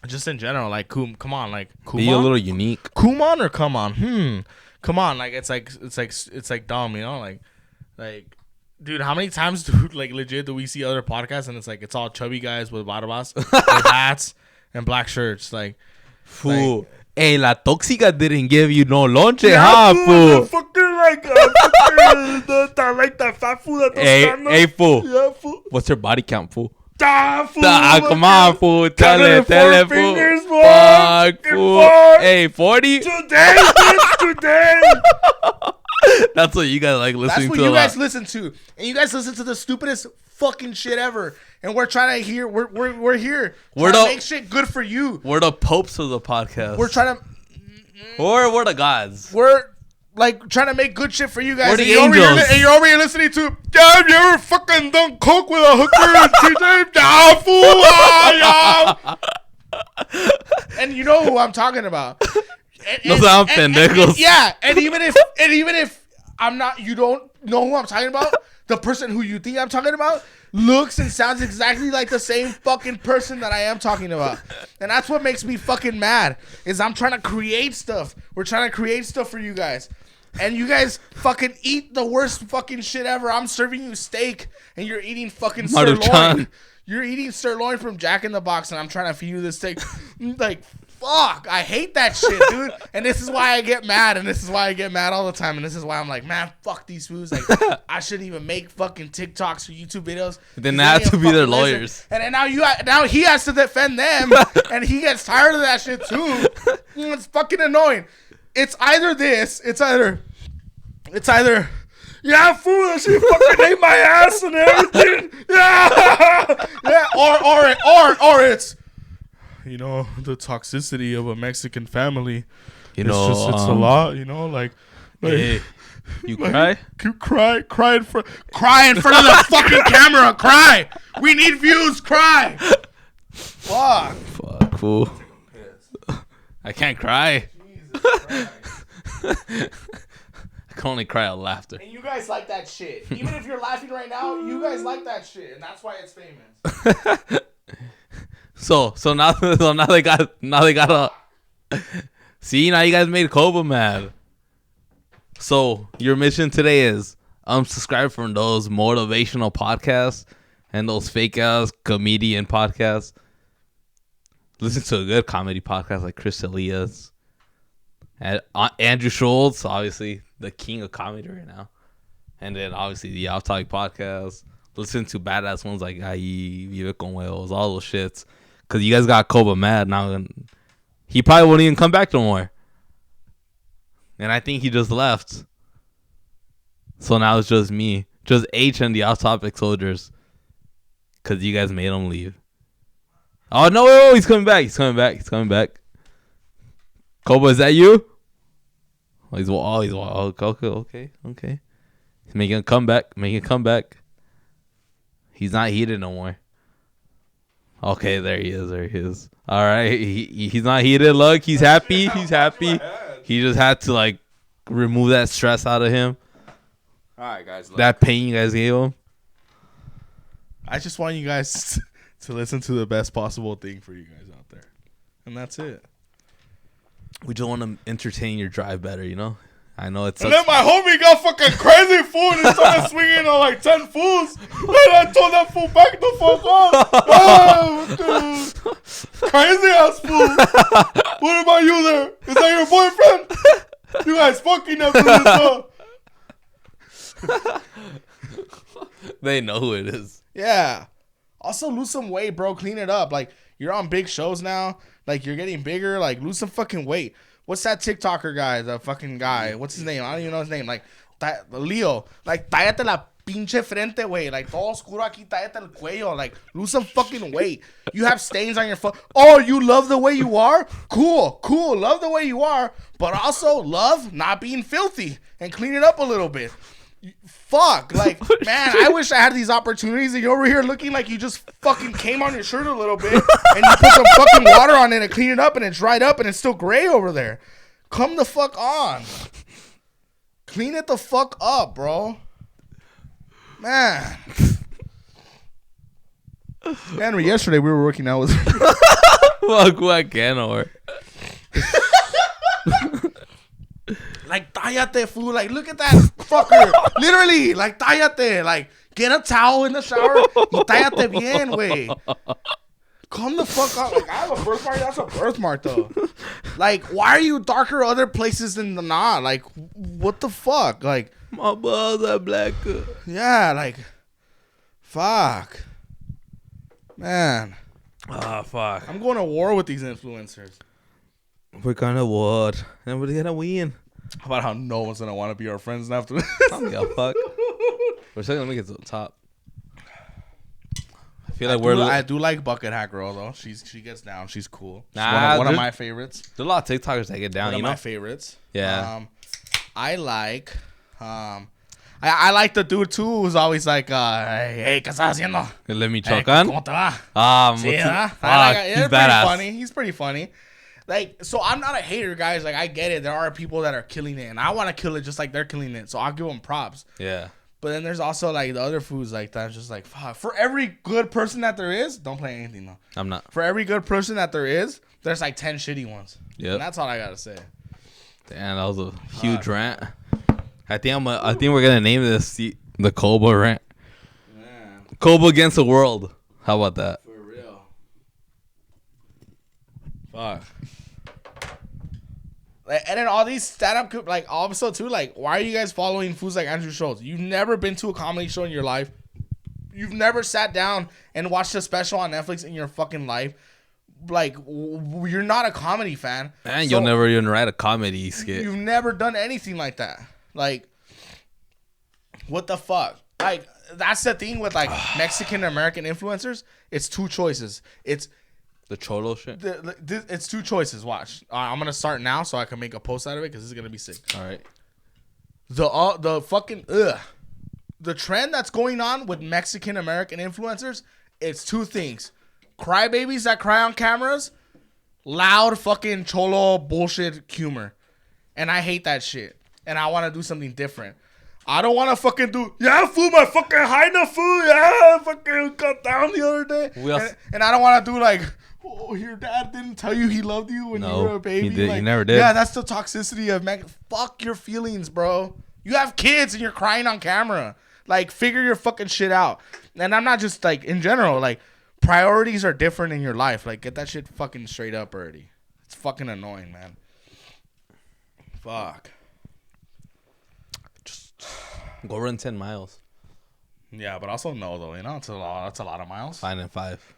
Speaker 2: just in general, like, come on, like,
Speaker 1: be a little unique.
Speaker 2: Kumon or come on? Come on, like, it's like dumb, you know, like, dude, how many times do we see other podcasts and it's all chubby guys with barbas, with hats and black shirts, like,
Speaker 1: fool. Like, hey, La Tóxica didn't give you no lonche, huh, fool?
Speaker 2: Fucking like that fat fool that
Speaker 1: hey, fool.
Speaker 2: Yeah, fool.
Speaker 1: What's your body count, fool?
Speaker 2: Fool.
Speaker 1: Come on, fool. Tell it, fool. Fuck, fool. Hey, 40?
Speaker 2: Today, bitch, today.
Speaker 1: That's what you guys like listening to.
Speaker 2: That's what you guys listen to. And you guys listen to the stupidest fucking shit ever. And we're trying to hear, we're here. We're to make shit good for you.
Speaker 1: We're the popes of the podcast.
Speaker 2: We're trying to.
Speaker 1: Or we're the gods.
Speaker 2: We're like trying to make good shit for you guys.
Speaker 1: We're the angels.
Speaker 2: And you're over here listening to, damn, you ever fucking done coke with a hooker? Nah, fool. And you know who I'm talking about.
Speaker 1: No sound pendejos.
Speaker 2: Yeah, and even if I'm not, you don't know who I'm talking about. The person who you think I'm talking about looks and sounds exactly like the same fucking person that I am talking about. And that's what makes me fucking mad, is I'm trying to create stuff. We're trying to create stuff for you guys. And you guys fucking eat the worst fucking shit ever. I'm serving you steak and you're eating fucking sirloin. You're eating sirloin from Jack in the Box and I'm trying to feed you this steak. Like, fuck, I hate that shit, dude. And this is why I get mad, and this is why I get mad all the time, and this is why I'm like, man, fuck these fools. Like, I shouldn't even make fucking TikToks or YouTube videos.
Speaker 1: Then they have to be their lawyers.
Speaker 2: And now he has to defend them, and he gets tired of that shit too. It's fucking annoying. It's either yeah, fool, that shit fucking ate my ass and everything. Yeah, or it's, you know, the toxicity of a Mexican family.
Speaker 1: You know,
Speaker 2: it's a lot. You know, like
Speaker 1: hey, you cry?
Speaker 2: You cry in front of the fucking camera. Cry. We need views. Cry. Fuck,
Speaker 1: fool. I can't cry.
Speaker 2: Jesus Christ.
Speaker 1: I can only cry out laughter.
Speaker 2: And you guys like that shit. Even if you're laughing right now, you guys like that shit, and that's why it's famous.
Speaker 1: So now they got a. See, now you guys made Koba mad. So your mission today is unsubscribe from those motivational podcasts and those fake ass comedian podcasts. Listen to a good comedy podcast like Chris Elias and Andrew Schultz, obviously the king of comedy right now, and then obviously the Off Topic podcast. listen to badass ones like Ahí, Vive con Huevos, all those shits. Because you guys got Koba mad now. He probably won't even come back no more. And I think he just left. So now it's just me. Just H and the Off Topic Soldiers. Because you guys made him leave. Oh, no, he's coming back. He's coming back. Koba, is that you? Okay. He's making a comeback. He's not heated no more. Okay, there he is. All right, he's not heated. Look, he's happy. He just had to like remove that stress out of him.
Speaker 2: All right, guys. Look.
Speaker 1: That pain you guys gave him.
Speaker 2: I just want you guys to listen to the best possible thing for you guys out there, and that's it.
Speaker 1: We just want to entertain your drive better, you know? I know it's.
Speaker 2: And then my homie got fucking crazy fool and started swinging on like 10 fools. And I told that fool back the fuck up. Oh, dude. Crazy ass fool. What about you there? Is that your boyfriend? You guys fucking after this up.
Speaker 1: They know who it is.
Speaker 2: Yeah. Also, lose some weight, bro. Clean it up. Like, you're on big shows now. Like, you're getting bigger. Like, lose some fucking weight. What's that TikToker guy? The fucking guy. What's his name? I don't even know his name. Like, Leo. Like, tállate la pinche frente, güey. Like, todo oscuro aquí, tállate el cuello. Like, lose some fucking weight. You have stains on your foot. Oh, you love the way you are? Cool. Love the way you are. But also love not being filthy. And clean it up a little bit. Fuck, like, man, I wish I had these opportunities and you're over here looking like you just fucking came on your shirt a little bit and you put some fucking water on it and clean it up and it's dried up and it's still gray over there. Come the fuck on. Clean it the fuck up, bro. Man. Henry, yesterday we were working out with...
Speaker 1: Fuck, what can or...
Speaker 2: Like, tállate, fool. Like, look at that fucker. Literally, like, tállate. Like, get a towel in the shower. Y tállate bien, güey. Come the fuck up. Like, I have a birthmark. That's a birthmark, though. Like, why are you darker other places than the not? Like, what the fuck? Like,
Speaker 1: my balls are black.
Speaker 2: Yeah, like, fuck. Man.
Speaker 1: Ah, fuck.
Speaker 2: I'm going to war with these influencers.
Speaker 1: We're gonna what? And we're gonna win.
Speaker 2: How about how no one's gonna want to be our friends after this?
Speaker 1: I don't give a fuck. For a second, let me get to the top. I feel like
Speaker 2: I do like Bucket Hat Girl though. She gets down. She's cool. She's
Speaker 1: nah,
Speaker 2: one of my favorites.
Speaker 1: There's a lot of TikTokers that get down.
Speaker 2: One
Speaker 1: of
Speaker 2: my favorites.
Speaker 1: Yeah.
Speaker 2: I like. I like the dude too who's always like, hey, ¿qué estás haciendo?
Speaker 1: Let me choke on.
Speaker 2: ¿Cómo te va?
Speaker 1: Sí,
Speaker 2: he's
Speaker 1: badass.
Speaker 2: Funny. He's pretty funny. Like, so I'm not a hater, guys. Like, I get it. There are people that are killing it, and I want to kill it just like they're killing it. So I'll give them props.
Speaker 1: Yeah.
Speaker 2: But then there's also like the other foods like that. It's just like, fuck. For every good person that there is, don't play anything though.
Speaker 1: I'm not.
Speaker 2: For every good person that there is, there's like 10 shitty ones.
Speaker 1: Yeah.
Speaker 2: And that's all I gotta say.
Speaker 1: Damn, that was a huge rant. I think we're gonna name this the Koba rant. Man. Koba against the world. How about that?
Speaker 2: For real. Fuck. Like, and then all these stand-up, like, also, too, like, why are you guys following fools like Andrew Schultz? You've never been to a comedy show in your life. You've never sat down and watched a special on Netflix in your fucking life. Like, you're not a comedy fan.
Speaker 1: And so you'll never even write a comedy skit.
Speaker 2: You've never done anything like that. Like, what the fuck? Like, that's the thing with, like, Mexican-American influencers. It's two choices. It's...
Speaker 1: The cholo shit?
Speaker 2: It's two choices. Watch. I'm going to start now so I can make a post out of it because this is going to be sick.
Speaker 1: All right.
Speaker 2: The fucking... The trend that's going on with Mexican-American influencers, it's two things. Crybabies that cry on cameras, loud fucking cholo bullshit humor. And I hate that shit. And I want to do something different. I don't want to fucking do, yeah, fool, my fucking Haida fool, yeah, fucking cut down the other day. And I don't want to do like... Oh, your dad didn't tell you he loved you when you were a baby?
Speaker 1: He did.
Speaker 2: Like,
Speaker 1: he never did.
Speaker 2: Yeah, that's the toxicity of fuck your feelings, bro. You have kids and you're crying on camera. Like, figure your fucking shit out. And I'm not just, like, in general, like, priorities are different in your life. Like, get that shit fucking straight up already. It's fucking annoying, man. Fuck.
Speaker 1: Just go run 10 miles.
Speaker 2: Yeah, but also no though. You know, it's a lot. That's a lot of miles.
Speaker 1: 5 and 5.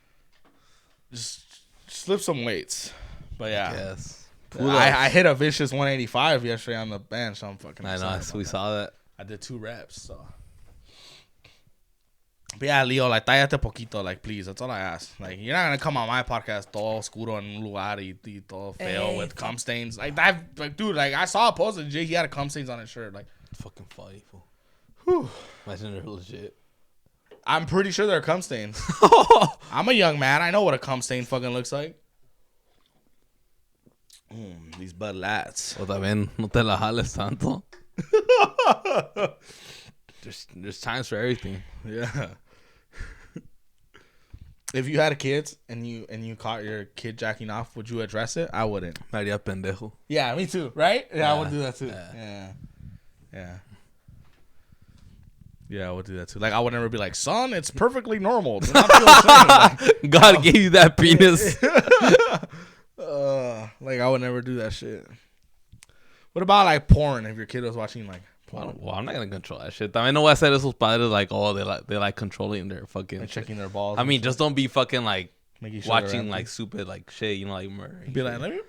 Speaker 2: Just lift some weights. But yeah.
Speaker 1: Yes.
Speaker 2: I hit a vicious 185 yesterday on the bench. So I'm fucking.
Speaker 1: I know. We saw that.
Speaker 2: I did 2 reps. So. But yeah, Leo, like, tállate poquito, like, please. That's all I ask. Like, you're not gonna come on my podcast todo oscuro en un lugar y todo feo with cum stains. Like, that, like, dude, like, I saw a post of Jay. He had a cum stains on his shirt. Like,
Speaker 1: it's fucking funny, fool.
Speaker 2: Whew.
Speaker 1: Imagine they're legit.
Speaker 2: I'm pretty sure they're cum stains. I'm a young man. I know what a cum stain fucking looks like. These Bud Lights.
Speaker 1: O también no te la jales tanto. There's times for everything.
Speaker 2: Yeah. If you had kids and you caught your kid jacking off, would you address it? I wouldn't.
Speaker 1: María pendejo.
Speaker 2: Yeah, me too. Right? Yeah, I would do that too. Yeah, I would do that too. Like, I would never be like, son, it's perfectly normal. Do not feel ashamed. Like,
Speaker 1: God gave you that penis.
Speaker 2: Like, I would never do that shit. What about like porn? If your kid was watching like porn,
Speaker 1: well, I'm not gonna control that shit. I know I said esos padres like, oh, they like controlling their fucking
Speaker 2: and checking their balls.
Speaker 1: I mean, just don't be fucking like
Speaker 2: sure
Speaker 1: watching like stupid like shit, you know, like murder.
Speaker 2: Be like, let me.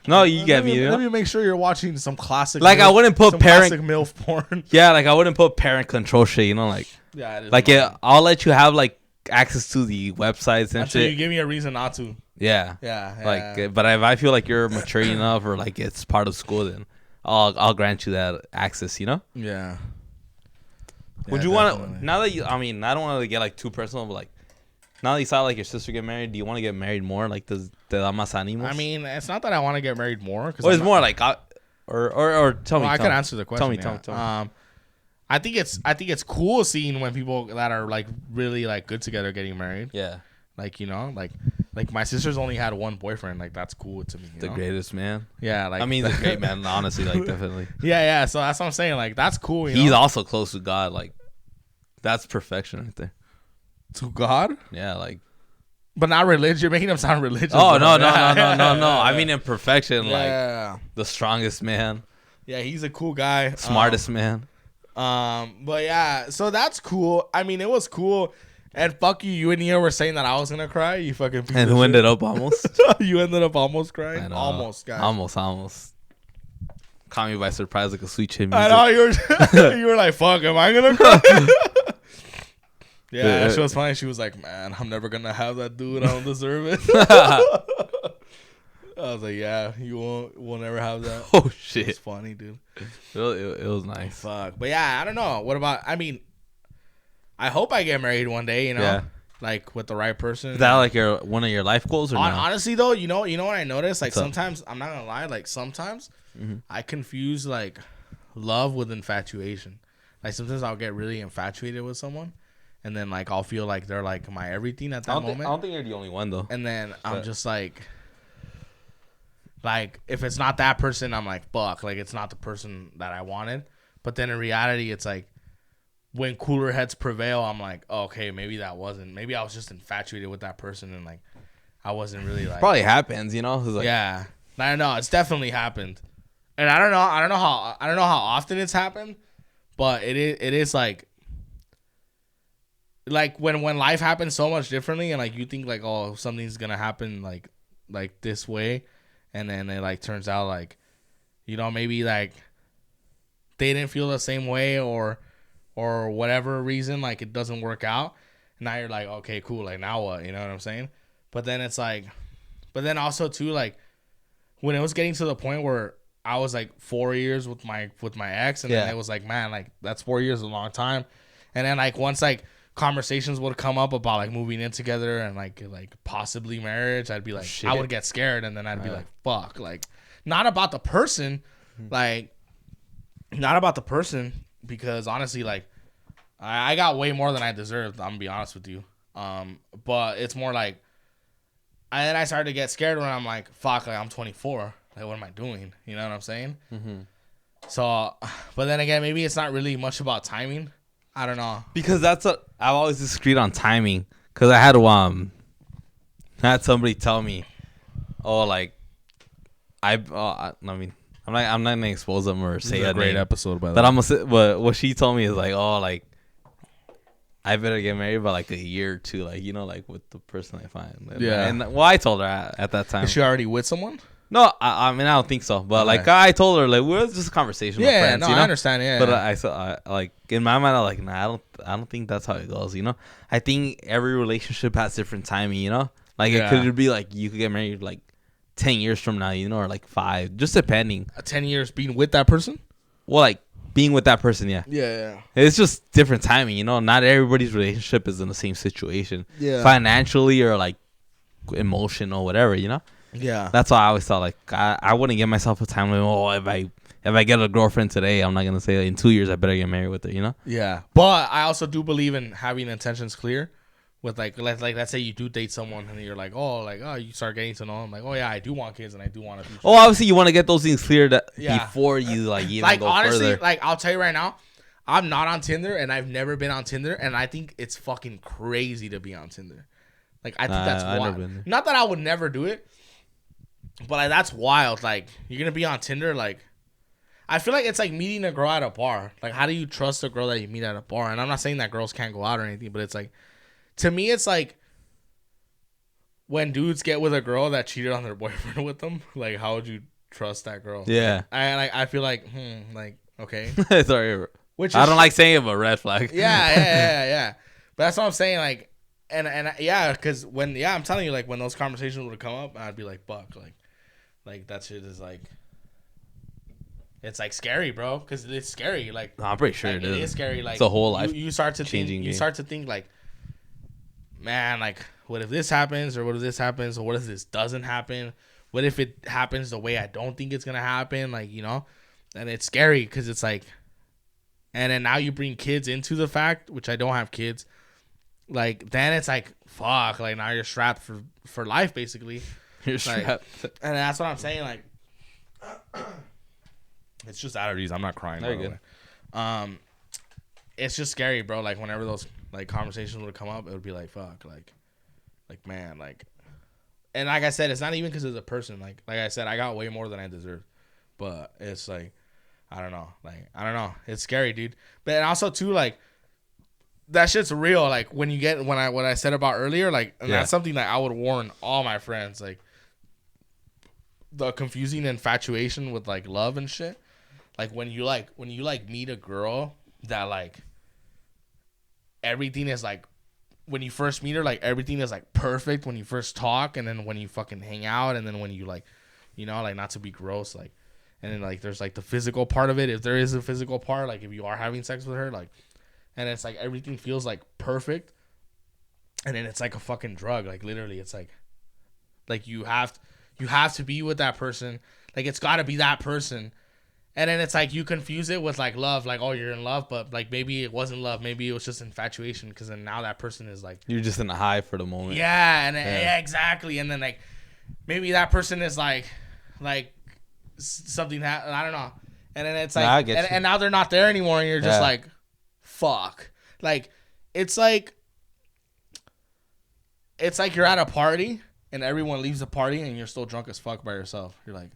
Speaker 1: No, you get me.
Speaker 2: Let me make sure you're watching some classic.
Speaker 1: Like, I wouldn't put
Speaker 2: classic MILF porn.
Speaker 1: Yeah, like I wouldn't put parent control shit. You know, like I'll let you have like access to the websites and
Speaker 2: until
Speaker 1: shit.
Speaker 2: You give me a reason not to.
Speaker 1: Yeah. Like, but if I feel like you're mature enough or like it's part of school, then I'll grant you that access. You know.
Speaker 2: Yeah.
Speaker 1: Would you want to now that you? I mean, I don't want to get like too personal, but like now that you saw like your sister get married, do you want to get married more? Like, does te da más ánimos?
Speaker 2: I mean, it's not that I want to get married more.
Speaker 1: Or it's more like, or tell me.
Speaker 2: I can answer the question.
Speaker 1: Tell me.
Speaker 2: I think it's cool seeing when people that are like really like good together getting married.
Speaker 1: Yeah.
Speaker 2: Like, you know, like my sister's only had one boyfriend. Like, that's cool to me.
Speaker 1: The greatest man.
Speaker 2: Yeah, like
Speaker 1: I mean, the great man. Honestly, like definitely.
Speaker 2: Yeah. So that's what I'm saying. Like, that's cool.
Speaker 1: He's also close to God. Like, that's perfection right there.
Speaker 2: To God?
Speaker 1: Yeah, like.
Speaker 2: But not religious. You're making him sound religious.
Speaker 1: Oh no! I mean, in perfection,
Speaker 2: yeah.
Speaker 1: Like the strongest man.
Speaker 2: Yeah, he's a cool guy.
Speaker 1: Smartest man.
Speaker 2: But yeah, so that's cool. I mean, it was cool. And fuck you, you and Nia were saying that I was gonna cry. You fucking piece
Speaker 1: and who ended up almost?
Speaker 2: You ended up almost crying. Almost, guys.
Speaker 1: Almost. Caught me by surprise like a sweet chin.
Speaker 2: I know you were like, "Fuck, am I gonna cry?" Yeah, she was funny. She was like, "Man, I'm never gonna have that dude. I don't deserve it." I was like, "Yeah, you won't. We'll never have that."
Speaker 1: Oh shit!
Speaker 2: It's funny, dude.
Speaker 1: It was nice.
Speaker 2: Fuck, but yeah, I don't know. What about? I mean, I hope I get married one day. You know,
Speaker 1: yeah.
Speaker 2: Like with the right person.
Speaker 1: Is that like one of your life goals or not?
Speaker 2: Honestly, though, you know what I noticed? Like sometimes I'm not gonna lie. Like sometimes I confuse like love with infatuation. Like sometimes I'll get really infatuated with someone. And then, like, I'll feel like they're, like, my everything at that moment.
Speaker 1: I don't think you're the only one, though.
Speaker 2: And then I'm just, like, if it's not that person, I'm like, fuck. Like, it's not the person that I wanted. But then in reality, it's, like, when cooler heads prevail, I'm like, oh, okay, maybe that wasn't. Maybe I was just infatuated with that person. And, like, I wasn't really, like.
Speaker 1: Probably happens, you know? Like,
Speaker 2: yeah. I don't know. It's definitely happened. And I don't know how often it's happened. But it is, like. Like when life happens so much differently and like you think like, oh, something's gonna happen like this way, and then it like turns out like, you know, maybe like they didn't feel the same way or whatever reason, like it doesn't work out. Now you're like, okay, cool, like now what? You know what I'm saying? But then it's like, but then also too, like when it was getting to the point where I was like 4 years with my ex, and then it was like, man, like that's 4 years is a long time. And then like once like conversations would come up about like moving in together and like possibly marriage, I'd be like, I would get scared, and then I'd be like, fuck, like not about the person, like not about the person, because honestly, like I got way more than I deserved. I'm gonna be honest with you. But it's more like, and then I started to get scared when I'm like, fuck, like I'm 24, like what am I doing? You know what I'm saying? So, but then again, maybe it's not really much about timing. I don't know. Because
Speaker 1: I've always disagreed on timing. Because I had somebody tell me, oh, like, I mean, I'm not gonna expose them or say a
Speaker 2: great
Speaker 1: name,
Speaker 2: episode by
Speaker 1: but I'm gonna say, but what she told me is like, oh, like, I better get married by like a year or two, like, you know, like with the person I find.
Speaker 2: Yeah.
Speaker 1: And well, I told her at that time.
Speaker 2: Is she already with someone?
Speaker 1: No, I mean, I don't think so. But like, I told her, like, it was just a conversation with friends.
Speaker 2: No,
Speaker 1: you know?
Speaker 2: I understand. Yeah.
Speaker 1: But I like in my mind, I'm like, nah, I don't think that's how it goes. You know, I think every relationship has different timing. You know, like it could be like you could get married like 10 years from now. You know, or like 5, just depending.
Speaker 2: 10 years being with that person?
Speaker 1: Well, like being with that person, yeah.
Speaker 2: Yeah.
Speaker 1: It's just different timing. You know, not everybody's relationship is in the same situation.
Speaker 2: Yeah.
Speaker 1: Financially or like emotional, whatever. You know.
Speaker 2: Yeah.
Speaker 1: That's why I always thought, like, I wouldn't give myself a time limit. Oh, if I get a girlfriend today, I'm not going to say, like, in 2 years I better get married with her, you know?
Speaker 2: Yeah. But I also do believe in having intentions clear with, like let's say you do date someone and you're like, oh, you start getting to know them. Like, oh, yeah, I do want kids and I do want a future.
Speaker 1: Oh, obviously you want to get those things clear before you, like, even
Speaker 2: like,
Speaker 1: go
Speaker 2: honestly,
Speaker 1: further.
Speaker 2: like, I'll tell you right now, I'm not on Tinder and I've never been on Tinder. And I think it's fucking crazy to be on Tinder. Like, I think that's wild. Not that I would never do it. But like, that's wild. Like, you're gonna be on Tinder. Like, I feel like it's like meeting a girl at a bar. Like, how do you trust a girl that you meet at a bar? And I'm not saying that girls can't go out or anything, but it's like, to me, it's like when dudes get with a girl that cheated on their boyfriend with them. Like, how would you trust that girl?
Speaker 1: Yeah.
Speaker 2: I feel like, like, okay.
Speaker 1: Sorry,
Speaker 2: Which
Speaker 1: I don't like saying it, but red flag.
Speaker 2: Yeah. But that's what I'm saying. Like, and yeah, because I'm telling you, like, when those conversations would come up, I'd be like, fuck, like that shit is like, it's like scary, bro. Because it's scary. Like,
Speaker 1: no, I'm pretty sure
Speaker 2: like, it is scary. Like,
Speaker 1: it's a whole life.
Speaker 2: You start to think. You start to think like, man, like, what if this happens, or what if this happens, or what if this doesn't happen? What if it happens the way I don't think it's gonna happen? Like, you know, and it's scary because it's like, and then now you bring kids into the fact, which I don't have kids. Like, then it's like, fuck. Like, now you're strapped for life, basically.
Speaker 1: You're strapped.
Speaker 2: And that's what I'm saying. Like, it's just allergies. I'm not crying. By the way. It's just scary, bro. Like, whenever those like conversations would come up, it would be like, fuck. Like man, like, and like I said, it's not even because it's a person. Like I said, I got way more than I deserve. But it's like, I don't know. Like, I don't know. It's scary, dude. But and also too, like, that shit's real. Like, when you get what I said about earlier, like, and that's something that I would warn all my friends, like, the confusing infatuation with like love and shit. Like, when you meet a girl that like everything is like, when you first meet her, like everything is like perfect when you first talk, and then when you fucking hang out, and then when you like, you know, like, not to be gross, like, and then like there's like the physical part of it, if there is a physical part, like if you are having sex with her, like, and it's like everything feels like perfect, and then it's like a fucking drug. Like, literally, it's like you have to be with that person. Like, it's got to be that person. And then it's like you confuse it with like love. Like, oh, you're in love, but like maybe it wasn't love. Maybe it was just infatuation, because then now that person is like, you're
Speaker 1: just in a high for the moment.
Speaker 2: Yeah, and yeah, exactly. And then like maybe that person is like something I don't know. And then it's like, and now they're not there anymore, and you're just like, fuck. Like, it's like you're at a party and everyone leaves the party and you're still drunk as fuck by yourself. You're like,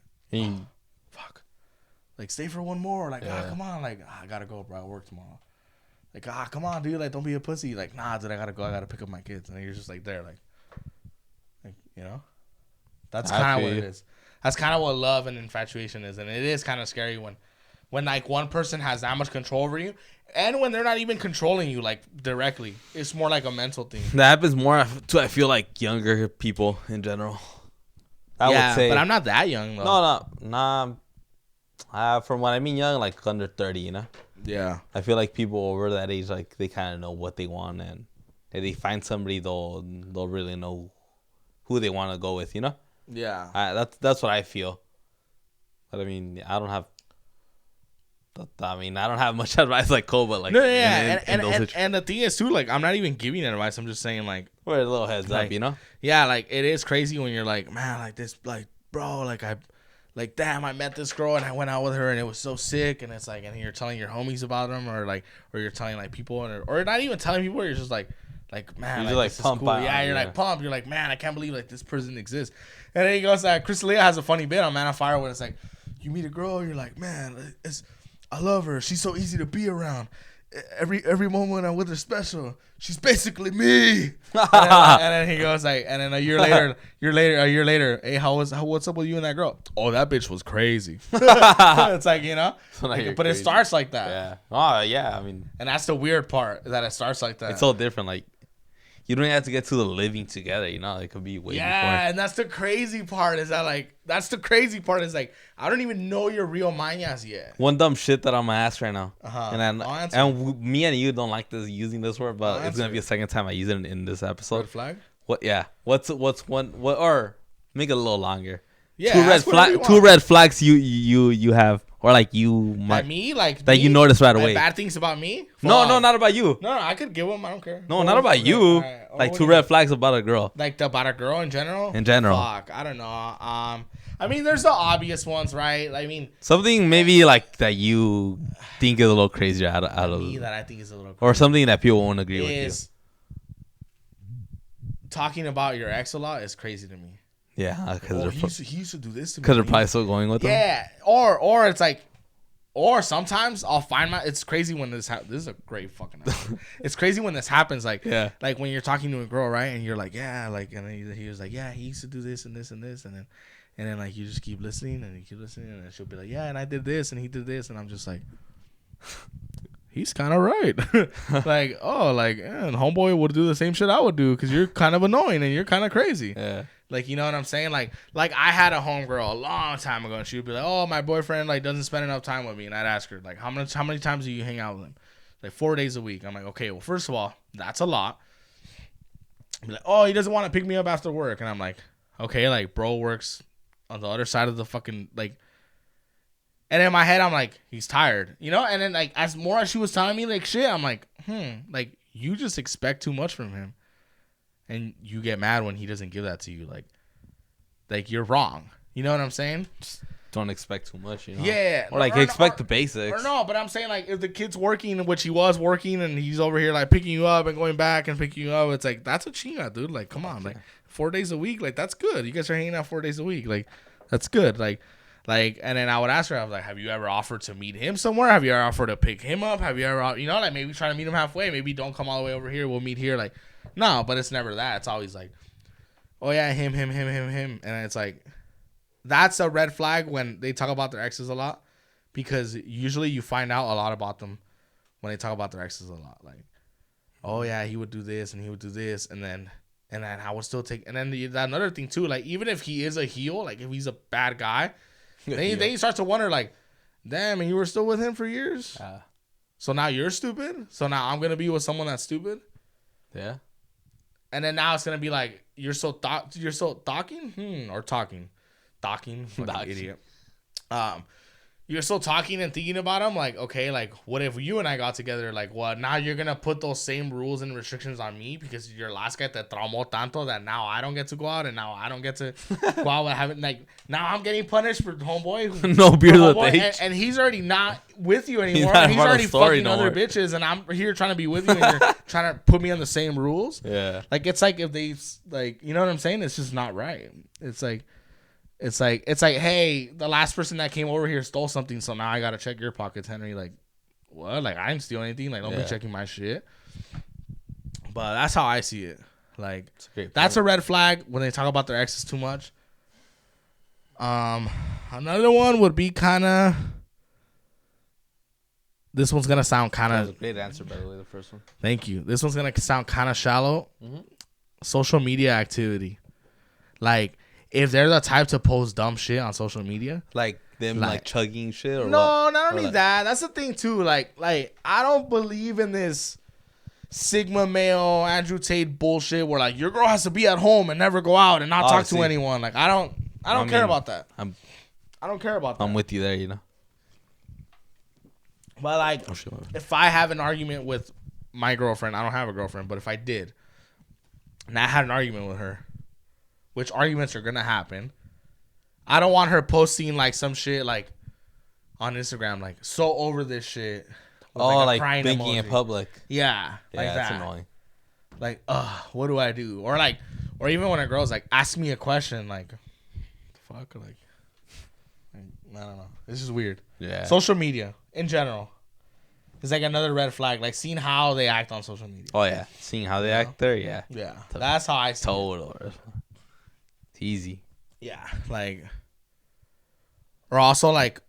Speaker 2: fuck. Like, stay for one more. Like, come on. Like, I gotta go, bro. I work tomorrow. Like, come on, dude. Like, don't be a pussy. Like, nah, dude, I gotta go. I gotta pick up my kids. And you're just like there, like, you know? That's kind of what it is. That's kind of what love and infatuation is. And it is kind of scary when like one person has that much control over you, and when they're not even controlling you like directly. It's more like a mental thing.
Speaker 1: That happens more to, I feel like, younger people in general. I would say,
Speaker 2: but I'm not that young though.
Speaker 1: No. From what I mean young, like under 30, you know?
Speaker 2: Yeah.
Speaker 1: I feel like people over that age, like, they kind of know what they want, and if they find somebody, they'll really know who they want to go with, you know?
Speaker 2: Yeah.
Speaker 1: That's what I feel. But I mean, I don't have much advice like Koba. Like,
Speaker 2: no, yeah, and the thing is too, like, I'm not even giving advice. I'm just saying, like,
Speaker 1: we're a little heads up, you know?
Speaker 2: Yeah, like, it is crazy when you're like, man, like this, like, bro, like, damn, I met this girl and I went out with her and it was so sick, and it's like, and you're telling your homies about them, or you're telling like people, or not even telling people. You're just like, man,
Speaker 1: you're
Speaker 2: like,
Speaker 1: just like pumped.
Speaker 2: Cool. Yeah, you're like pumped. You're like, man, I can't believe like this person exists. And then he goes, Chris D'Elia has a funny bit on Man on Fire when it's like, you meet a girl, you're like, man, I love her. She's so easy to be around. every moment I'm with her special. She's basically me. And then he goes like, and then a year later, hey, what's up with you and that girl? Oh, that bitch was crazy. It's like, you know,
Speaker 1: So
Speaker 2: like, but it starts like that.
Speaker 1: Yeah. Oh yeah. I mean,
Speaker 2: and that's the weird part, that it starts like that.
Speaker 1: It's so different. Like, you don't have to get to the living together. You know, it could be way before.
Speaker 2: And that's the crazy part. Is that like I don't even know your real mañas yet.
Speaker 1: One dumb shit that I'm gonna ask right now, me and you don't like this using this word, but it's gonna be the second time I use it in this episode.
Speaker 2: Red flag?
Speaker 1: What? Yeah. What's one? What? Or make it a little longer.
Speaker 2: Yeah.
Speaker 1: Two red flags you have, or like you might that you notice right away.
Speaker 2: Bad things about me?
Speaker 1: No, not about you.
Speaker 2: No, I could give them. I don't care.
Speaker 1: No, not about you. Right. Like two red flags about a girl.
Speaker 2: Like about a girl in general. Fuck, I don't know. I mean, there's the obvious ones, right? I mean,
Speaker 1: something maybe like that you think is a little crazier out of
Speaker 2: me that I think is a little crazy.
Speaker 1: Or something that people won't agree with you.
Speaker 2: Talking about your ex a lot is crazy to me.
Speaker 1: Yeah, because
Speaker 2: he used to do this to me.
Speaker 1: Because they're probably still going with them.
Speaker 2: Yeah, or it's like, or sometimes I'll find it's crazy when this happens. This is a great fucking answer. It's crazy when this happens. Like, like when you're talking to a girl, right? And you're like, yeah, like, and then he was like, yeah, he used to do this and this and this, and then like you just keep listening and you keep listening, and then she'll be like, yeah, and I did this and he did this, and I'm just like, he's kind of right. Like, oh, like, and homeboy would do the same shit I would do because you're kind of annoying and you're kind of crazy. Yeah. Like, you know what I'm saying? Like I had a homegirl a long time ago, and she would be like, oh, my boyfriend like doesn't spend enough time with me, and I'd ask her like, how many times do you hang out with him? Like 4 days a week. I'm like, okay, well, first of all, that's a lot. Be like, oh, he doesn't want to pick me up after work, and I'm like, okay, like bro works on the other side of the fucking like. And in my head, I'm like, he's tired, you know? And then like as she was telling me like shit, I'm like, like you just expect too much from him. And you get mad when he doesn't give that to you. Like you're wrong. You know what I'm saying?
Speaker 1: Just don't expect too much, you know?
Speaker 2: Yeah.
Speaker 1: Or like expect the basics.
Speaker 2: Or no, but I'm saying like if the kid's working, which he was working, and he's over here like picking you up and going back and picking you up, it's like, that's a chinga, dude. Like, come on. Like 4 days a week, like that's good. You guys are hanging out 4 days a week. Like, that's good. Like, and then I would ask her, I was like, have you ever offered to meet him somewhere? Have you ever offered to pick him up? Have you ever, you know, like maybe try to meet him halfway? Maybe don't come all the way over here. We'll meet here. Like, no, but it's never that. It's always like, oh yeah, him. And it's like, that's a red flag when they talk about their exes a lot, because usually you find out a lot about them when they talk about their exes a lot. Like, oh yeah, he would do this and he would do this. And then I would still take, and then another thing too, like even if he is a heel, like if he's a bad guy, then you start to wonder like, damn, and you were still with him for years? So now you're stupid? So now I'm going to be with someone that's stupid? Yeah. And then now it's going to be like, you're so talking? Or talking? Docking? Idiot. You're still talking and thinking about him, like, okay, like, what if you and I got together? Like, what? Now you're going to put those same rules and restrictions on me because your last guy te traumó tanto that now I don't get to go out, and now I don't get to go out with having, like, now I'm getting punished for homeboy.
Speaker 1: No beer with age.
Speaker 2: And he's already not with you anymore. He's already fucking other bitches, and I'm here trying to be with you, and you're trying to put me on the same rules. Yeah. Like, it's like if they, like, you know what I'm saying? It's just not right. It's like, hey, the last person that came over here stole something, so now I gotta check your pockets, Henry. Like, what? Like, I didn't steal anything. Like, don't be checking my shit. But that's how I see it. Like, that's a red flag when they talk about their exes too much. Another one would be kind of. This one's gonna sound kind of.
Speaker 1: That was a great answer, by the way. The first one.
Speaker 2: Thank you. This one's gonna sound kind of shallow. Mm-hmm. Social media activity, like. If they're the type to post dumb shit on social media,
Speaker 1: like them like chugging shit, or
Speaker 2: no,
Speaker 1: what?
Speaker 2: Not only that. That's the thing too. Like I don't believe in this Sigma male Andrew Tate bullshit where like your girl has to be at home and never go out and not talk to anyone. Like I don't care about that. I don't care about that.
Speaker 1: I'm with you there, you know.
Speaker 2: But like, if I have an argument with my girlfriend, I don't have a girlfriend, but if I did, and I had an argument with her. Which arguments are gonna happen? I don't want her posting like some shit like on Instagram, like so over this shit.
Speaker 1: Like thinking in public.
Speaker 2: Yeah, like that.
Speaker 1: That's annoying.
Speaker 2: Like, what do I do? Or even when a girl's like, ask me a question, like, fuck, like I don't know. This is weird. Yeah. Social media in general. It's like another red flag. Like seeing how they act on social media.
Speaker 1: Oh yeah, seeing how they act there. Yeah.
Speaker 2: Yeah, that's how I see
Speaker 1: total. It. It's easy.
Speaker 2: Yeah, like, or also like,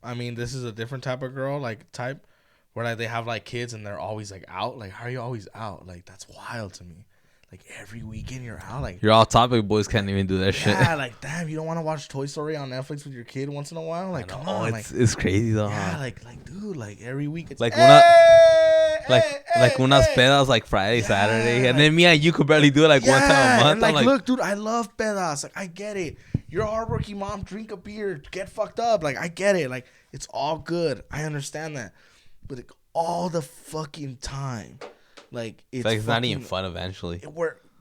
Speaker 2: I mean, this is a different type of girl, like type, where like they have like kids and they're always like out. Like, how are you always out? Like, that's wild to me. Like every weekend you're out. Like
Speaker 1: you're off topic. Boys can't even do that shit.
Speaker 2: Yeah, like damn, you don't want to watch Toy Story on Netflix with your kid once in a while. Like, come on,
Speaker 1: it's crazy though.
Speaker 2: Yeah,
Speaker 1: huh?
Speaker 2: like dude, like every week it's
Speaker 1: like unas pedas like Friday, Saturday, and then me and you could barely do it like one time a month.
Speaker 2: And like, look, dude, I love pedas. Like, I get it. You're a hardworking mom. Drink a beer. Get fucked up. Like, I get it. Like, it's all good. I understand that. But like, all the fucking time, like
Speaker 1: it's not even fun. Eventually,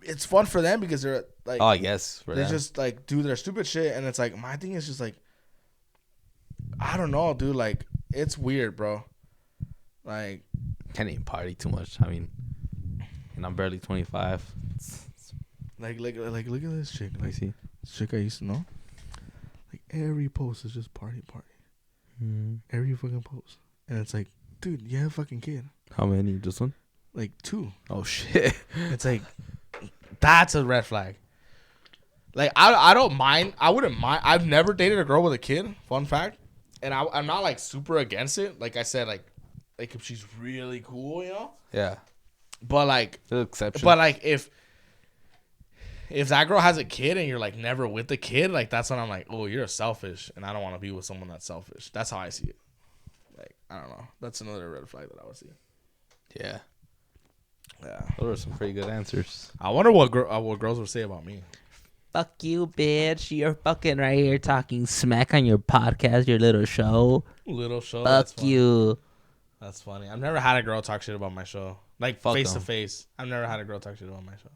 Speaker 2: it's fun for them because they're like,
Speaker 1: oh, I guess
Speaker 2: they just like do their stupid shit, and it's like my thing is just like, I don't know, dude. Like, it's weird, bro. Like,
Speaker 1: can't even party too much. I mean, and I'm barely 25.
Speaker 2: Like look at this chick. Like,
Speaker 1: see,
Speaker 2: this chick I used to know. Like every post is just party. Every fucking post, and it's like, dude, you have a fucking kid.
Speaker 1: How many? Just one?
Speaker 2: Like 2.
Speaker 1: Oh shit!
Speaker 2: It's like, that's a red flag. Like I don't mind. I wouldn't mind. I've never dated a girl with a kid. Fun fact. And I'm not like super against it. Like I said, like if she's really cool, you know.
Speaker 1: Yeah.
Speaker 2: But like,
Speaker 1: exception.
Speaker 2: But like if that girl has a kid and you're like never with the kid, like that's when I'm like, oh, you're selfish, and I don't want to be with someone that's selfish. That's how I see it. Like, I don't know. That's another red flag that I would see.
Speaker 1: Yeah.
Speaker 2: Yeah.
Speaker 1: Those are some pretty good answers.
Speaker 2: I wonder what girls would say about me.
Speaker 1: Fuck you, bitch. You're fucking right here talking smack on your podcast, your little show. Fuck you.
Speaker 2: That's funny. I've never had a girl talk shit about my show. Like, face to face. I've never had a girl talk shit about my show.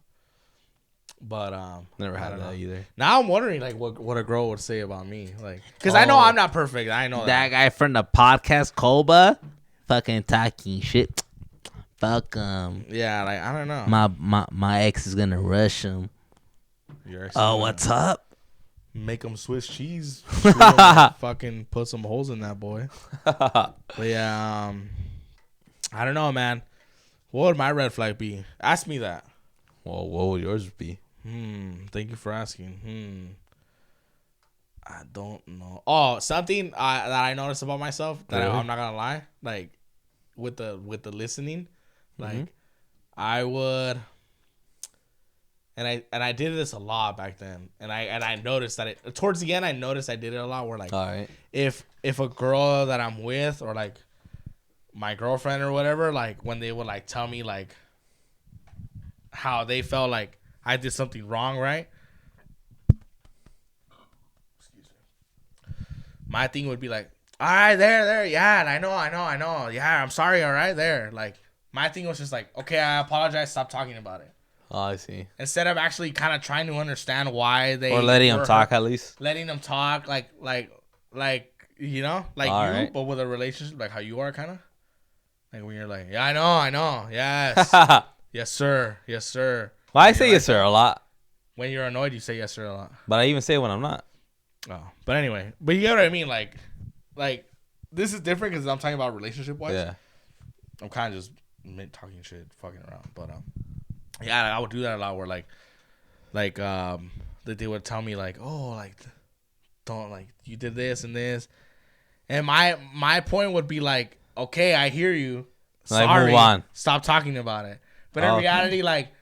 Speaker 2: But
Speaker 1: never had that either.
Speaker 2: Now I'm wondering like what a girl would say about me, like, because I know I'm not perfect. I know
Speaker 1: that guy from the podcast Koba, fucking talking shit. Fuck him.
Speaker 2: Yeah, like I don't know.
Speaker 1: My ex is gonna rush him.
Speaker 2: Your ex
Speaker 1: what's up?
Speaker 2: Make him Swiss cheese. Fucking put some holes in that boy. But yeah, I don't know, man. What would my red flag be? Ask me that.
Speaker 1: Well, what would yours be?
Speaker 2: Thank you for asking. I don't know. Oh, something that I noticed about myself that I'm not gonna lie. Like with the listening, like I would, and I did this a lot back then, and I noticed that towards the end I noticed I did it a lot. Where like,
Speaker 1: all right,
Speaker 2: if a girl that I'm with or like my girlfriend or whatever, like when they would like tell me like how they felt like I did something wrong, right? Excuse me. My thing would be like, all right, there, yeah, I know, yeah, I'm sorry, all right, there. Like, my thing was just like, okay, I apologize, stop talking about it.
Speaker 1: Oh, I see.
Speaker 2: Instead of actually kind of trying to understand why they
Speaker 1: or letting them talk at least.
Speaker 2: Letting them talk, like you know, like all you, right. But with a relationship, like how you are, kind of. Like when you're like, yeah, I know, yes. Yes, sir.
Speaker 1: Well, I say yes, sir, a lot.
Speaker 2: When you're annoyed, you say yes, sir, a lot.
Speaker 1: But I even say it when I'm not.
Speaker 2: Oh, but anyway, but you get what I mean. Like this is different because I'm talking about relationship wise.
Speaker 1: Yeah.
Speaker 2: I'm kind of just talking shit, fucking around. But yeah, I would do that a lot. Where like that they would tell me like, oh, like don't like you did this and this, and my point would be like, okay, I hear you. Sorry,
Speaker 1: like, move on.
Speaker 2: Stop talking about it. But in reality, like,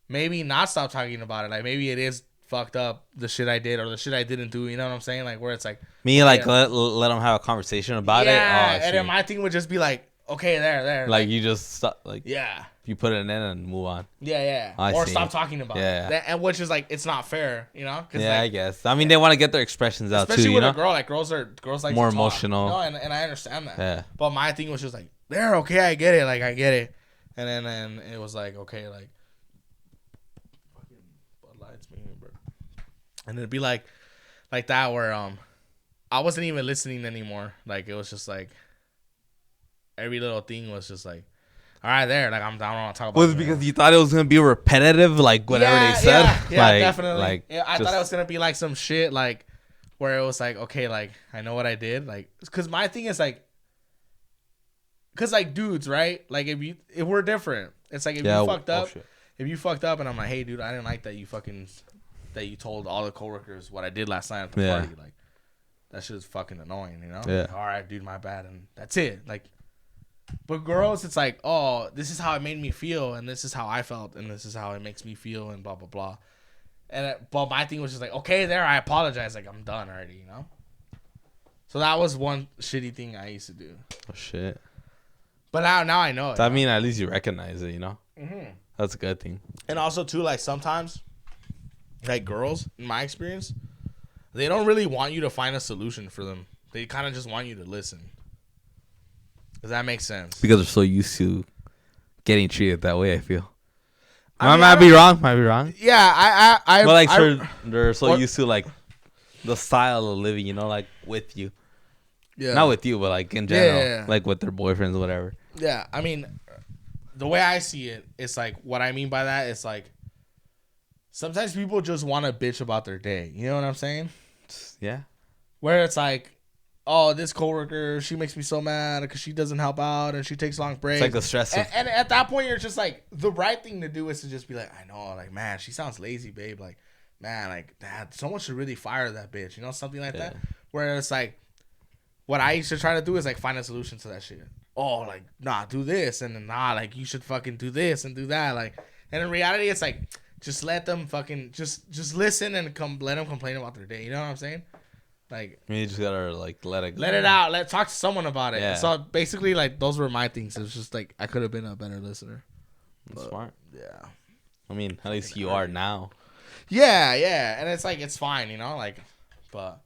Speaker 2: maybe not stop talking about it. Like, maybe it is fucked up, the shit I did or the shit I didn't do. You know what I'm saying? Like, where it's like...
Speaker 1: Me, like, let them have a conversation about it?
Speaker 2: Yeah, and then my thing would just be like, okay, there.
Speaker 1: Like, you just stop, like...
Speaker 2: Yeah.
Speaker 1: You put it in and move on.
Speaker 2: Yeah. Or stop talking about it. And which is, like, it's not fair, you know?
Speaker 1: Yeah,
Speaker 2: like,
Speaker 1: I guess. I mean, they want to get their expressions out, too,
Speaker 2: especially
Speaker 1: with
Speaker 2: a girl. Like, girls like
Speaker 1: more
Speaker 2: to
Speaker 1: emotional.
Speaker 2: Talk, you know? And I understand that.
Speaker 1: Yeah.
Speaker 2: But my thing was just like, there, okay, I get it. Like, I get it. And then it was like, okay, like, fucking Bud Light's me, bro. And it'd be like that where I wasn't even listening anymore. Like, it was just like every little thing was just like, all right, there. Like, I don't want to talk about it.
Speaker 1: Was it because you thought it was gonna be repetitive, like whatever they said?
Speaker 2: Yeah,
Speaker 1: like,
Speaker 2: definitely.
Speaker 1: Like,
Speaker 2: I thought it was gonna be like some shit, like where it was like, okay, like I know what I did, like, because my thing is like. cause like dudes, right? Like if we're different, it's like if you fucked up, if you fucked up, and I'm like, hey, dude, I didn't like that you told all the coworkers what I did last night at the party. Like that shit is fucking annoying, you know?
Speaker 1: Yeah.
Speaker 2: Like, all right, dude, my bad, and that's it. Like, but girls, it's like, oh, this is how it made me feel, and this is how I felt, and this is how it makes me feel, and blah blah blah. But my thing was just like, okay, there, I apologize. Like, I'm done already, you know? So that was one shitty thing I used to do.
Speaker 1: Oh, shit.
Speaker 2: But now I know it.
Speaker 1: I mean, at least you recognize it, you know? Mm-hmm. That's a good thing.
Speaker 2: And also, too, like, sometimes, like, girls, in my experience, they don't really want you to find a solution for them. They kind of just want you to listen. Does that make sense?
Speaker 1: Because they're so used to getting treated that way, I feel. I might be wrong.
Speaker 2: Yeah, I
Speaker 1: but like they're so used to like the style of living, you know, like with you. Yeah. Not with you, but like in general, like with their boyfriends or whatever.
Speaker 2: Yeah, I mean, the way I see it, it's like what I mean by that is like sometimes people just want to bitch about their day. You know what I'm saying?
Speaker 1: Yeah.
Speaker 2: Where it's like, oh, this coworker, she makes me so mad because she doesn't help out and she takes long breaks.
Speaker 1: It's like the stress.
Speaker 2: And at that point, you're just like, the right thing to do is to just be like, I know, like, man, she sounds lazy, babe. Like, man, like, that, someone should really fire that bitch. You know, something like that. Where it's like, what I used to try to do is like find a solution to that shit. Oh, like, nah, do this. And then, nah, like, you should fucking do this and do that. Like, and in reality, it's like, just let them fucking, just listen and let them complain about their day. You know what I'm saying? Like,
Speaker 1: you just gotta like let it go.
Speaker 2: Let it out. Talk to someone about it. Yeah. So basically, like, those were my things. It was just like I could have been a better listener.
Speaker 1: But, smart.
Speaker 2: Yeah.
Speaker 1: I mean, at least you are now.
Speaker 2: Yeah, and it's like it's fine, you know, like, but.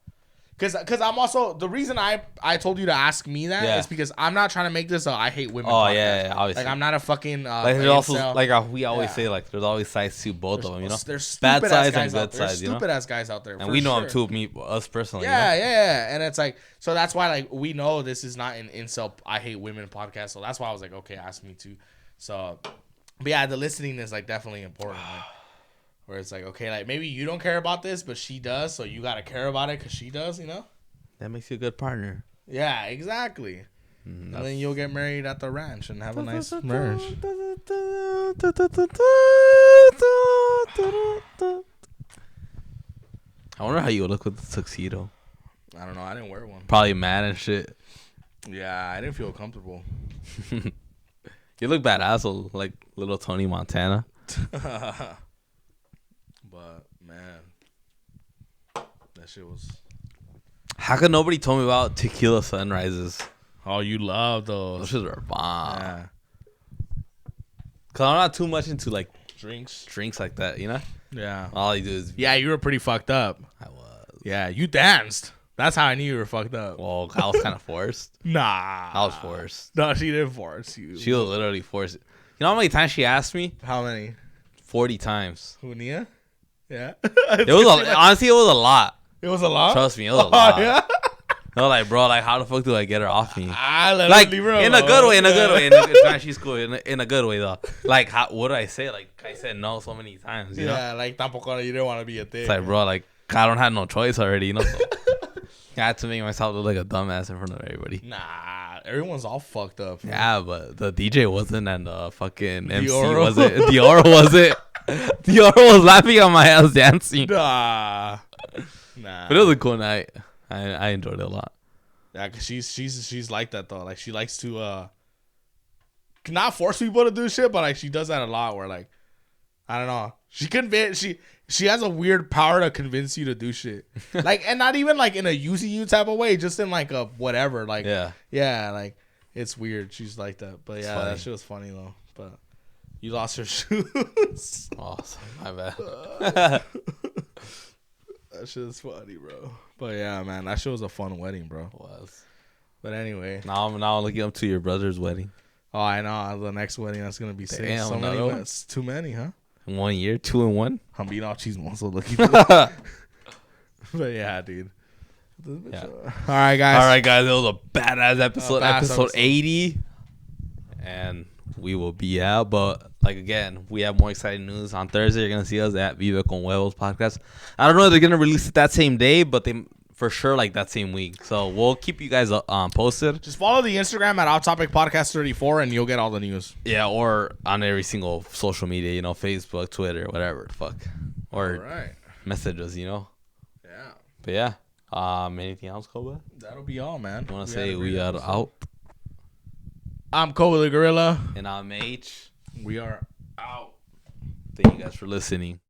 Speaker 2: Because I'm also, the reason I told you to ask me that is because I'm not trying to make this a I hate women podcast.
Speaker 1: Yeah, obviously.
Speaker 2: Like, I'm not a fucking
Speaker 1: like, there's also, like we always say, like, there's always sides to both of them, you know?
Speaker 2: There's
Speaker 1: bad sides and good sides,
Speaker 2: There's stupid-ass guys out there,
Speaker 1: and we know them too, us personally.
Speaker 2: Yeah,
Speaker 1: you know?
Speaker 2: yeah, and it's like, so that's why, like, we know this is not an incel I hate women podcast, so that's why I was like, okay, ask me too. So, but yeah, the listening is, like, definitely important, like, where it's like, okay, like, maybe you don't care about this, but she does, so you gotta care about it because she does, you know?
Speaker 1: That makes you a good partner.
Speaker 2: Yeah, exactly. And then you'll get married at the ranch and have a nice marriage.
Speaker 1: I wonder how you would look with the tuxedo.
Speaker 2: I don't know. I didn't wear one.
Speaker 1: Probably mad and shit.
Speaker 2: Yeah, I didn't feel comfortable.
Speaker 1: You look badass, like little Tony Montana.
Speaker 2: But, man, that shit was...
Speaker 1: How come nobody told me about tequila sunrises?
Speaker 2: Oh, you love those.
Speaker 1: Those shits are bomb.
Speaker 2: Yeah.
Speaker 1: Cause I'm not too much into like
Speaker 2: drinks
Speaker 1: like that, you know?
Speaker 2: Yeah.
Speaker 1: All you do is...
Speaker 2: Yeah, you were pretty fucked up.
Speaker 1: I was.
Speaker 2: Yeah, you danced. That's how I knew you were fucked up.
Speaker 1: Well, I was kind of forced.
Speaker 2: Nah.
Speaker 1: I was forced.
Speaker 2: No, she didn't force you.
Speaker 1: She was literally forced. You know how many times she asked me?
Speaker 2: How many?
Speaker 1: 40 times.
Speaker 2: Who, Nia? Yeah.
Speaker 1: Honestly, it was a lot.
Speaker 2: It was a lot?
Speaker 1: Trust me, it was a lot.
Speaker 2: Yeah?
Speaker 1: I was like, bro, like, how the fuck do I get her off me?
Speaker 2: Like,
Speaker 1: in a good way, in a good way. She's cool, in a good way, though. Like, what did I say? Like, I said no so many times, you know?
Speaker 2: Yeah, like, tampoco, you didn't want to be a thing.
Speaker 1: It's like, bro, like, I don't have no choice already, you know? So I had to make myself look like a dumbass in front of everybody.
Speaker 2: Nah, everyone's all fucked up.
Speaker 1: Man. Yeah, but the DJ wasn't, and the fucking MC wasn't. Dior wasn't. Dior was laughing on my ass dancing.
Speaker 2: Nah.
Speaker 1: But it was a cool night. I enjoyed it a lot.
Speaker 2: Yeah, cause she's like that though. Like, she likes to not force people to do shit, but like she does that a lot. Where like, I don't know, she has a weird power to convince you to do shit. Like, and not even like in a using you type of way, just in like a whatever. Like, yeah, like it's weird. She's like that. But yeah, that shit was funny though. But you lost your shoes.
Speaker 1: Awesome, my bad.
Speaker 2: That shit is funny, bro. But yeah, man, that shit was a fun wedding, bro.
Speaker 1: It was.
Speaker 2: But anyway.
Speaker 1: Now I'm looking up to your brother's wedding.
Speaker 2: Oh, I know. The next wedding, that's going to be sick.
Speaker 1: Damn,
Speaker 2: so many. It's too many, huh?
Speaker 1: In 1 year? 2 in 1?
Speaker 2: I'm being all chismoso looking. But yeah, dude. Yeah. All right, guys.
Speaker 1: It was a badass episode. Episode 80. And we will be out. But, like, again, we have more exciting news. On Thursday, you're going to see us at Viva Con Huevos podcast. I don't know if they're going to release it that same day, but for sure like that same week. So we'll keep you guys posted.
Speaker 2: Just follow the Instagram at Out Topic Podcast 34 and you'll get all the news.
Speaker 1: Yeah, or on every single social media, you know, Facebook, Twitter, whatever the fuck. Or message us, you know.
Speaker 2: Yeah.
Speaker 1: But yeah. Anything else, Koba?
Speaker 2: That'll be all, man.
Speaker 1: I want to say we are out.
Speaker 2: I'm Koba the Gorilla.
Speaker 1: And I'm H.
Speaker 2: We are out.
Speaker 1: Thank you guys for listening.